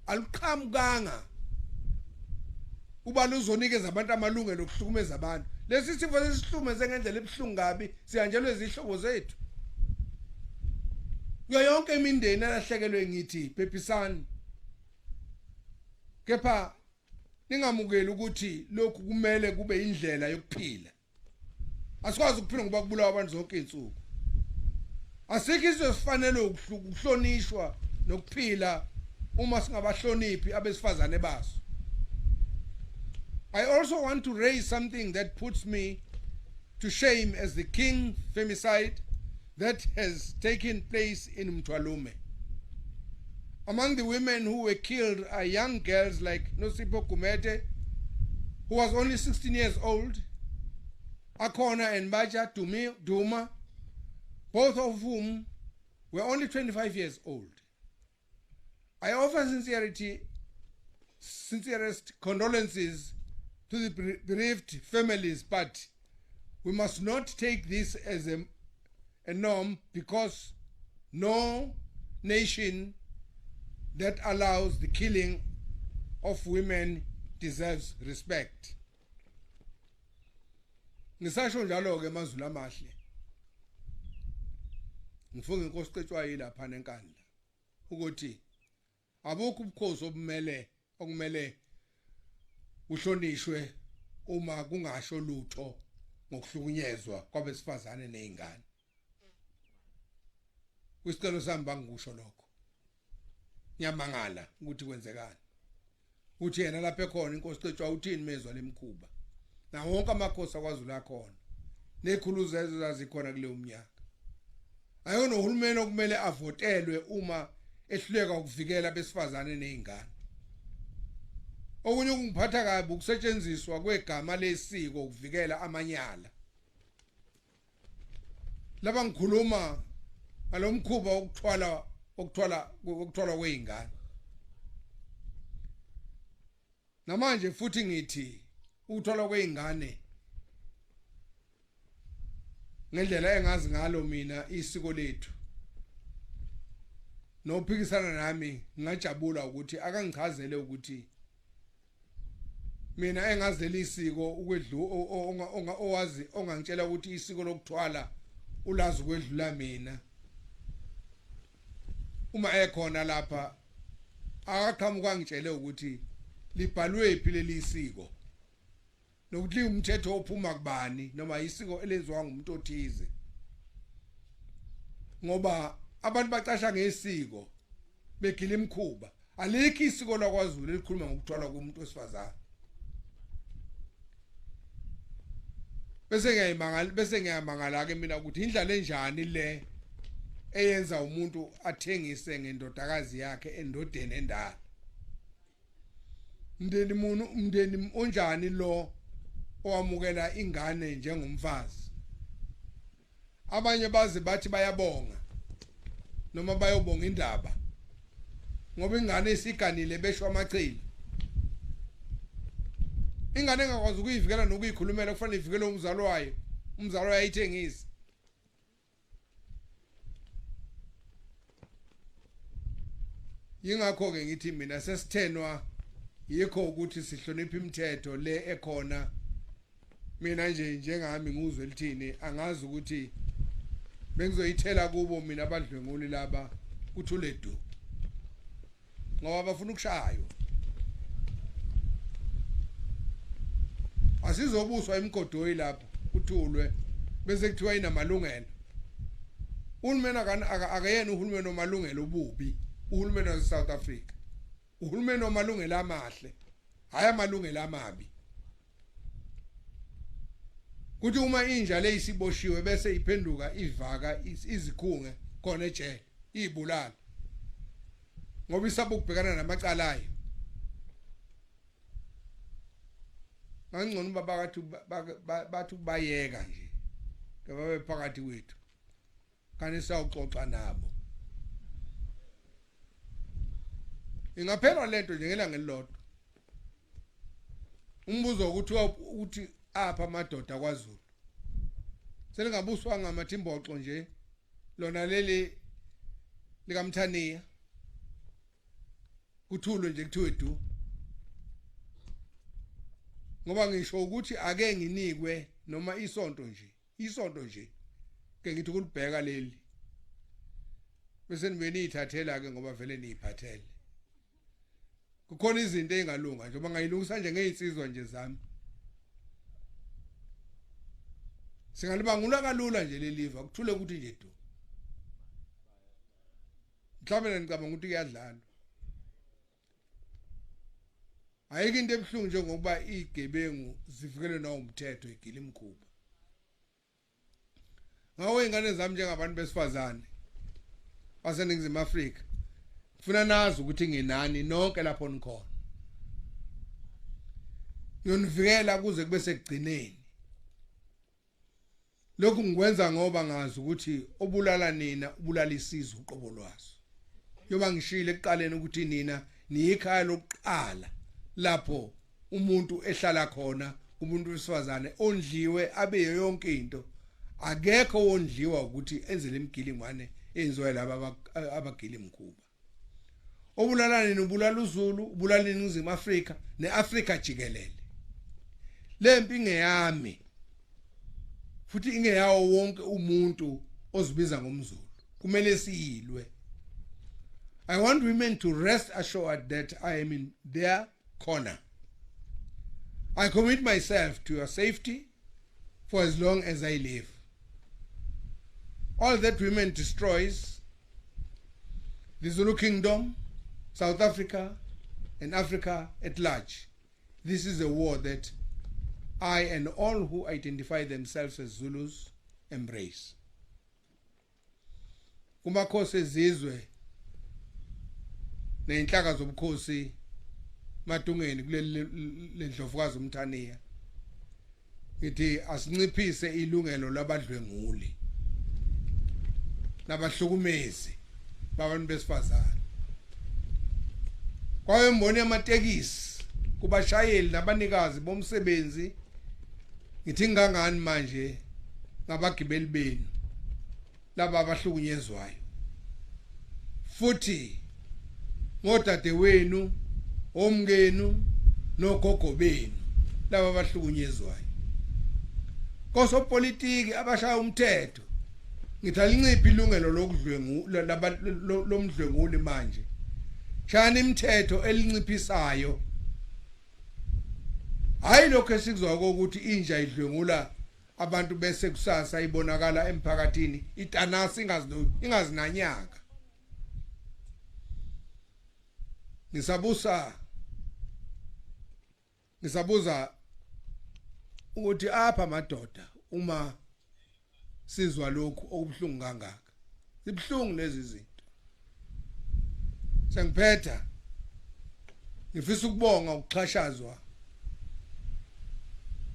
aluqhamukanga. Uba luzonikeza abantu amalungelo okuhlukumeza abantu. Lesi sifo sesihlukumeze ngendlela ebhlungu kabi siyanjelwe izihlobo zethu. Yonke imindeni alahlekelwe ngithi phephisani. Kepha ningamukeli ukuthi lokhu kumele kube indlela yokuphila. Asikwazi ukuphila ngoba kubulawa abantu zonke izinsuku. Asikho isifanele ukuhlonishwa nokuphila uma singabahloniphi abesifazane baso. I also want to raise something that puts me to shame as the king femicide that has taken place in Mthwalume. Among the women who were killed are young girls like Nosipho Gumede, who was only 16 years old, Akona and Baja Duma, both of whom were only 25 years old. I offer sincerest condolences to the bereaved families, but we must not take this as a norm, because no nation that allows the killing of women deserves respect. Ngisasho njalo ke amazulu amahle. Ngifunga inkosi Cetshwayo lapha nenkandla ukuthi abukho ubukhosi okumele uhlonishwe uma kungasho lutho ngokuhlukunyezwa kwabesifazane nezingane. Kwisicelo sami bangikusho lokho. Ngiyamangala ukuthi kwenzekani. uthi yena lapha ekhona inkosi Cetshwa uthini mezwa lemkhuba na wonke amakhosi akwaZulu akhona nekhuluzo ezazikhona kuleyo mnyaka ayona uhulumeni okumele avotelwe uma ehluleka ukuvikela besifazane nezingane okunye ukungiphatha kabi ukusetshenziswa kwegama lesiko ukuvikela amanyala laba ngikhuluma ngalomkhuba okuthwala kwezingane namanje futhi ngithi ukuthwala kwezingane ngendlela engazi ngalo mina isiko lethu nophikisana nami ngajabula ukuthi akangichazele ukuthi mina engazeli isiko ukwedlu owazi ongangitshela ukuthi isiko lokuthwala ulazi ukwedlula mina uma ekhona lapha akaqhamuka ngitshele ukuthi libhalwe iphileli isiko nokuthi umthetho ophuma kubani noma isiko elenziwa ngumuntu othize ngoba abantu bacasha ngesiko begila imkhuba alikho isiko lakwaZulu elikhuluma ngokuthwala komuntu wesifazane bese ngiyamangala ke mina ukuthi indlela enjani le eyenza umuntu athengise ngendodakazi yakhe endodeni endala umndeni onjani lo owamukela ingane njengomfazi abanye baze bathi bayabonga noma bayobonga indaba ngoba ingane isiganile beshwa amachili ingane engakwazi ukuyivikela nokuyikhulumela kufanele ivikele umzalo wayo ayithengise yingakho ke ngithi mina sesithenwa yikho ukuthi sihloniphe imithetho le ekhona mina nje njengami nguZwelithini angazi ukuthi bengizoyithela kubo mina abadlwenguli laba uthule du ngoba bafuna ukushayo asizobuswa emgodweni lapha uthulwe bese kuthiwa inamalungelo uhulumeni akayena uhulumeni omalungelo obubi uhulumeni waseSouth Africa uhulumeni omalungelo amahle hayi amalungelo amabi kuthi uma inja le isiboshiwe bese iphenduka ivaka izikhunge khona ejele izibulala ngoba isaba ukubhekana namacala ayo ngangcono baba bathi bayeka nje ngabe phakathi kwethu kane sawuxoxa nabo ingaphela lento nje ngelanga elilodwa umbuzo ukuthi apha amadoda kwaZulu selingabuswa ngamathimboxo nje lona leli likaMthaniya kuthulwe nje kuthiwe du ngoba ngisho ukuthi ake nginikwe noma isonto nje ke ngithi kulibheka leli bese nibe niyithathela ke ngoba vele niyiphathele kukhona izinto ezingalunga njengoba ngayilungisa nje ngezizwe nje zami singalibangula kalula nje leliva kuthule ukuthi nje du mhlawumbe ngicabanga ukuthi kuyadlalwa ayike into ebuhlungu njengokuba igebengu zivikele nawo umthetho igila imkhuba ngawe ingane zami njengabantu besifazane baseNingizimu Afrika kufuna nazi ukuthi nginani nonke lapho nikhona ngiyonivikela kuze kube sekugcineni lokhu ngikwenza ngoba ngazi ukuthi obulala nina ubulala isizwe uqobo lwaso yoba ngishile ekuqaleni ukuthi nina niyikhaya lokuqala lapho umuntu ehlala khona umuntu wesifazane ondliwe abe yonke into akekho wondliwa ukuthi enzele imgilingwane enziwa laba abagila imkhuba obulalane nobulala uZulu ubulala iNingizimu Afrika neAfrika jikelele lempi ngeyami futhi ingeyawo wonke umuntu ozibiza ngomZulu kumele siyilwe I want women to rest assured that I am in their corner. I commit myself to your safety for as long as I live. All that women destroys, the Zulu Kingdom, South Africa, and Africa at large. This is a war that I and all who identify themselves as Zulus embrace. Kumakhosi ezizwe nenhlaka zobukhosi matungeni kuleli lendlovukazi umthaniya ngithi asinciphise ilungelo labadlwenguli nabahlukumezi babantu besifazane. Kwaye imboni yamatekisi kubashayeli nabanikazi bomsebenzi ngithi ngangani manje ngabagibeli benu laba abahlukunyezwayo, futhi ngodade wenu, omngenu nogogo benu laba abahlukunyezwayo. Kosopolitiki abashaya umthetho ngithi alinciphi ilungelo lomdlwenguli manje. Shayani imithetho elinciphisayo, hayi lokho esikuzwa ukuthi inja idlwengula abantu bese kusasa ibonakala emphakathini itanasi ingazinanyaka. Ngisabuza ukuthi apha madoda uma sizwa lokhu okubhlungu kangaka. Zibhlungu lezi zinto. Sengiphetha ngifisa ukubonga ukuxhashazwa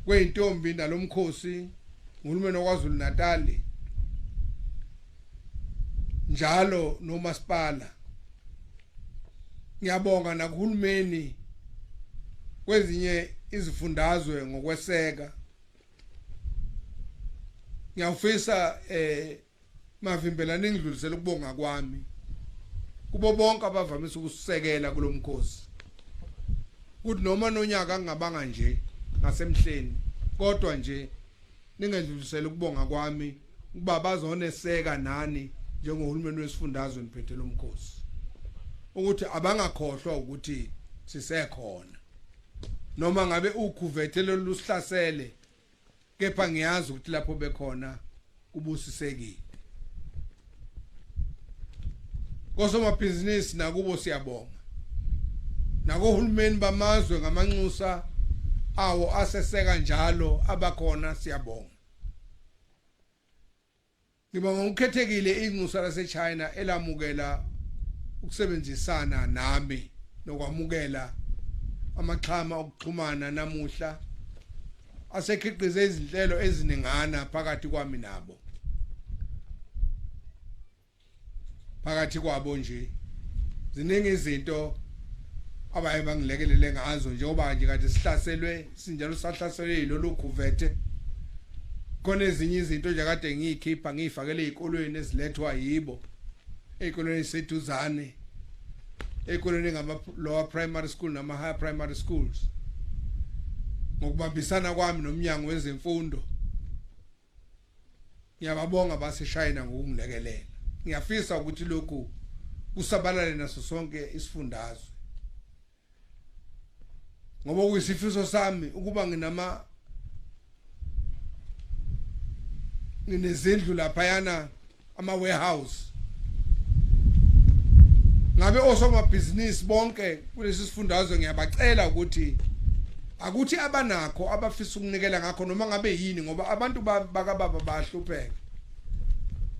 kweintombi nalomkhosi nguhulumeni waKwaZulu Natal njalo nomasipala. Ngiyabonga nakuhulumeni kwezinye izifundazwe ngokweseka. Ngiyafisa mavimbela ningidlulisela ukubonga kwami kubo bonke abavamisa ukusekela kulomkhosi. Kuthi noma nonyaka ngabanga nje ngasemhleni, kodwa nje ningedlulisela ukubonga kwami ukuba bazoneseka nani njengohulumeni wesifundazwe niphethe lomkhosi, ukuthi abangakhohlwa ukuthi sisekhona noma ngabe ukhuvethelo lusihlasele, kepha ngiyazi ukuthi lapho bekhona kubusisekile. Kosomabhizinisi nakubo siyabonga, nakohulumeni bamazwe ngamanxusa awo aseseka njalo abakhona siyabonga. Ngibonga ukukhethekile inxusa laseChina elamukela ukusebenzisana nami nokwamukela amaxhama okuxhumana namuhla asekhiqize izinhlelo eziningana phakathi kwami nabo. Phakathi kwabo nje ziningi izinto abaye bangilekelele ngazo njengoba nje kade sihlaselwe sinjalo sahlaselwe yilolu khuvethe. Khona ezinye izinto nje kade ngiyikhipha ngifakele ezikolweni ezilethwa yibo, ezikolweni eseduzane, ezikolweni ngama lower primary school nama higher primary schools, ngokubambisana kwami nomnyango wezemfundo. Ngiyababonga baseShayina ngokungilekelela. Ngiyafisa ukuthi lokhu kusabalale naso sonke isifundazwe, ngoba kuyisifiso sami ukuba nginezindlu lapha yana ama warehouse. Ngabe osomabhizinisi bonke kulesi sifundazwe ngiyabacela ukuthi akuthi abanakho abafisa ukunikela ngakho noma ngabe yini, ngoba abantu bakababa bahlupheka.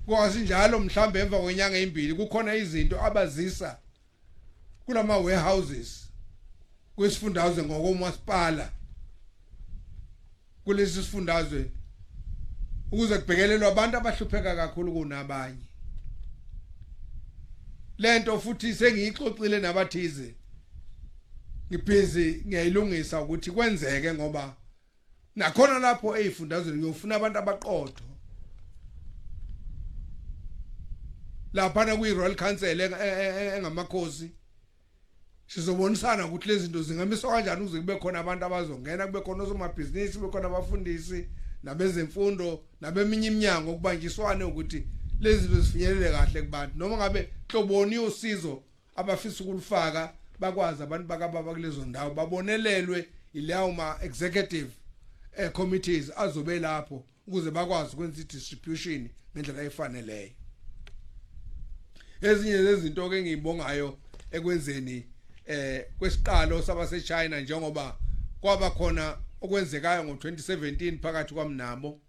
Kwazi njalo mhlambe emva kwenyanga ezimbili kukhona izinto abazisa kulama warehouses kwesifundazwe ngokomasipala kulesi sifundazwe ukuze kubhekelelwe abantu abahlupheka kakhulu kunabanye. Lento futhi sengiyixoxile nabathize, ngibhizi ngiyayilungisa ukuthi kwenzeke, ngoba nakhona lapho ezifundazweni ngiyofuna abantu abaqotho. Lapha na kwi-Royal Council engamakhosi sizobonisana ukuthi lezi zinto zingamiswa kanjani ukuze kube khona abantu abazongena, kube khona osomabhizinisi, kube khona abafundisi nabezemfundo nabeminye iminyango ukubanjiswane ukuthi lezi zinto zifinyelele kahle kubantu, noma ngabe hloboni yosizo abafisa ukulifaka bakwazi abantu bakababa kulezo ndawo babonelelwe ilawo ma executive committees azobe lapho ukuze bakwazi ukwenza i-distribution ngendlela efaneleyo. Ezinye zezinto ke ngiyibongayo ekwenzeni kwesiqalo sabase China njengoba kwaba khona okwenzekayo ngo2017 phakathi kwamnabo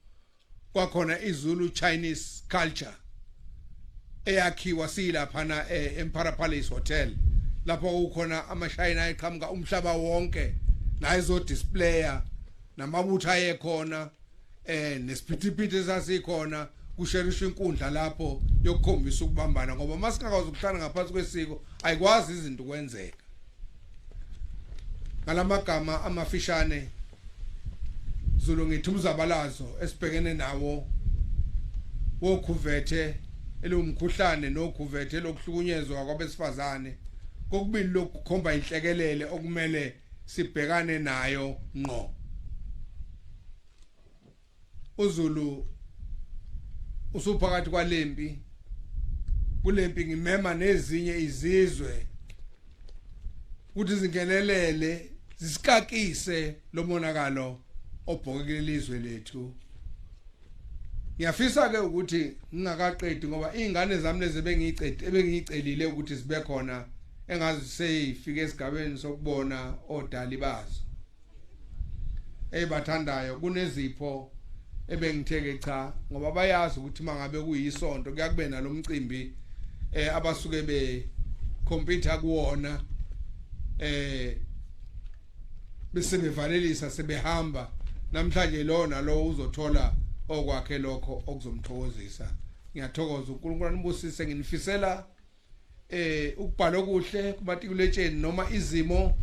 kwakhona iZulu Chinese culture eyakhiwa silapha na Empire Palace Hotel lapho kukhona amashayina eqhamuka umhlaba wonke la izo displaya namabutha ekhona nesiphithiphithi sasikhona kusherishwa inkundla lapho yokukhombisa ukubambana ngoba masingakwazi ukuhlala ngaphansi kwesiko ayikwazi izinto kwenzeka ngalamagama amafishane Zulu ngithi umzabalazo esibhekene nawo wokhuvethe elumkhuhlane nokhuvethe lokuhlukunyezwa kwabesifazane kokubili lokukhomba inhlekelele okumele sibhekane nayo ngqo uZulu usuphakathi kwalempi kulempi ngimema nezinye izizwe ukuthi zingenelele zisikakise lomonakalo obhokekile ilizwe lethu ngiyafisa ke ukuthi ngingakaqedi ngoba izingane zami lezi ebengiyicelile ukuthi sibe khona engazi seyifike esigabeni sokubona odali bazo ebathandayo kunezipho ebengitheke cha ngoba bayazi ukuthi mangabe kuyisonto kuyakube nalomcimbi abasuke be computer kuwona bese bevalelisa sebehamba namhlanje lona lo uzothola okwakhe lokho okuzomthokozisa ngiyathokoza uNkulunkulu anibusise nginifisela ukubhala okuhle kumatikuletsheni noma izimo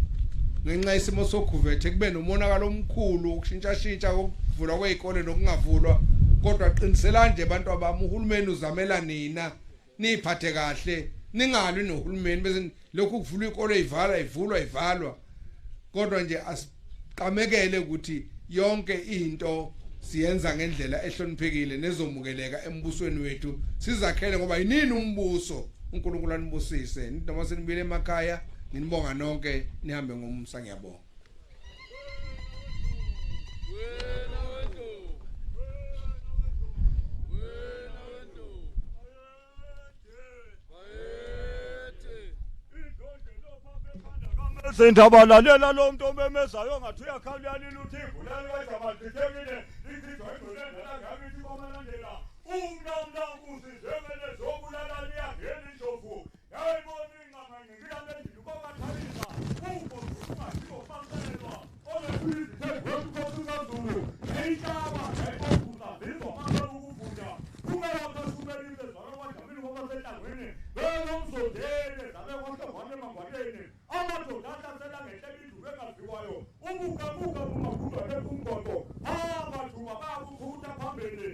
ngenxa yesimo sokhuvethe kube nomonakalo omkhulu ukushintsha kokuvulwa kwezikole nokungavulwa kodwa qinisela nje abantu abami uhulumeni uzamela nina niphathe kahle ningalwi nohulumeni bese lokhu kuvulwa izikole ivalwa kodwa nje asiqamekele ukuthi yonke into siyenza ngendlela ehloniphekile nezomukeleka embusweni wethu sizakhele ngoba yinini umbuso uNkulunkulu anibusise noma senibile emakhaya nginibonga nonke nihambe ngomsa ngiyabonga Sendaba lalela lo muntu omemezayo ngathi uyakhawulelana uThixo lelo wayizabadithekile lichithwa ingcwele ngakithi komalandela umnamla kusizemele zobulala liyangena indlovu yayibona ingqanga ngiyale endlini kobathalisa ubo kungathiwo baselwa olezizithe ngokuKhosikazulu eyaba eyakhunjulwa izomama ukuvuna kungalapha subelile zalo bajabule ngoba sehlangwini belomzondele zabe kwahlongwane emangwaleni amadoda ahlasela ngehlelo iduke engaziwayo ubuka kumakhulu ekumgoqo abathuba bayakukhutha phambili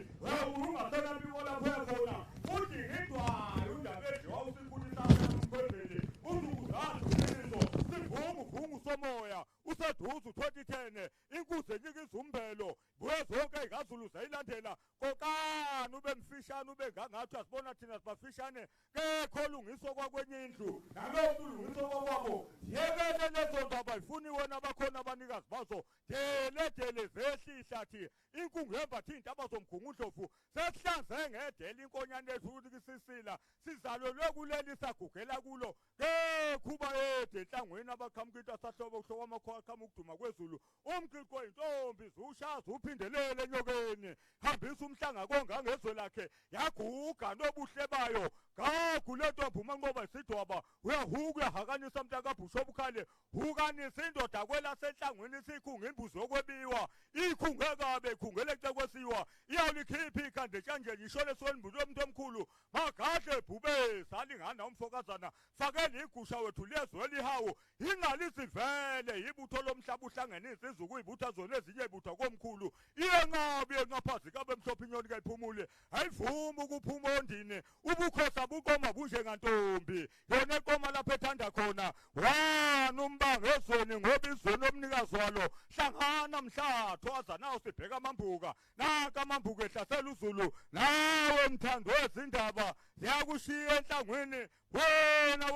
ungasela bibola khona futhi ngidwayo undabedle wawusikhulisa emkhosini uzukuzazi ulizo sivungu somoya useduze 2010 inkuze enika izumbelo buye zonke iZulu zayilandela kokani ube mfishane ube ngangathi asibona thina sibafishane kekho lungiso kwakwenye indlu naloku lungiso kwakwabo yekele lezo ndaba ifuni wena bakhona abanikazi bazo deledele zehlihlathi inkungu yembathi intaba zomgungundlovu sesihlanze ngedela inkonyane lethu ukuthi kisisila sizalelwe kuleli sagugela kulo kekhuba yede enhlangweni abakhamukita sahlobo kuhlokwa amakhokhama ukuduma kwezulu umqiqo intombi zushaza uphindelele enyokeni hambisa umhlanga konga ngezwe lakhe yaguga nobuhle bayo gagu lentombi umanqoba isidwaba uyahuka uyahakanisa mntu kaBhusha obukhale hukanisa indoda kwelasenhlangwini isikhungu imbuzi yokwebiwa ikhungekabe ikhungele cekwesiwa iyawulikhipha ikhande tshanjeni ishole sonimbuzi yomuntu omkhulu magahle bhube salingana umfokazana fakele igusha wethu lezwe lihawu inqalisi vele ibutho lomhlaba uhlanganisa izukuyibutha zona ezinye ibutha komkhulu iyenqabi enqaphazi kabe mhlophe inyoni kayiphumule ayivuma ukuphuma ondini ubukhosa buqoma bunje ngantombi yona eqoma lapha ethanda khona wana umbanga ezweni ngoba izweni omnikazi walo hlangana mhla Ntwasa nawo sibheka amambuka naka amambuka ehlasela uZulu nawe mthando wezindaba ziyakushiya enhlangwini wena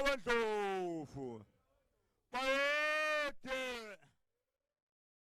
wendlovu bayede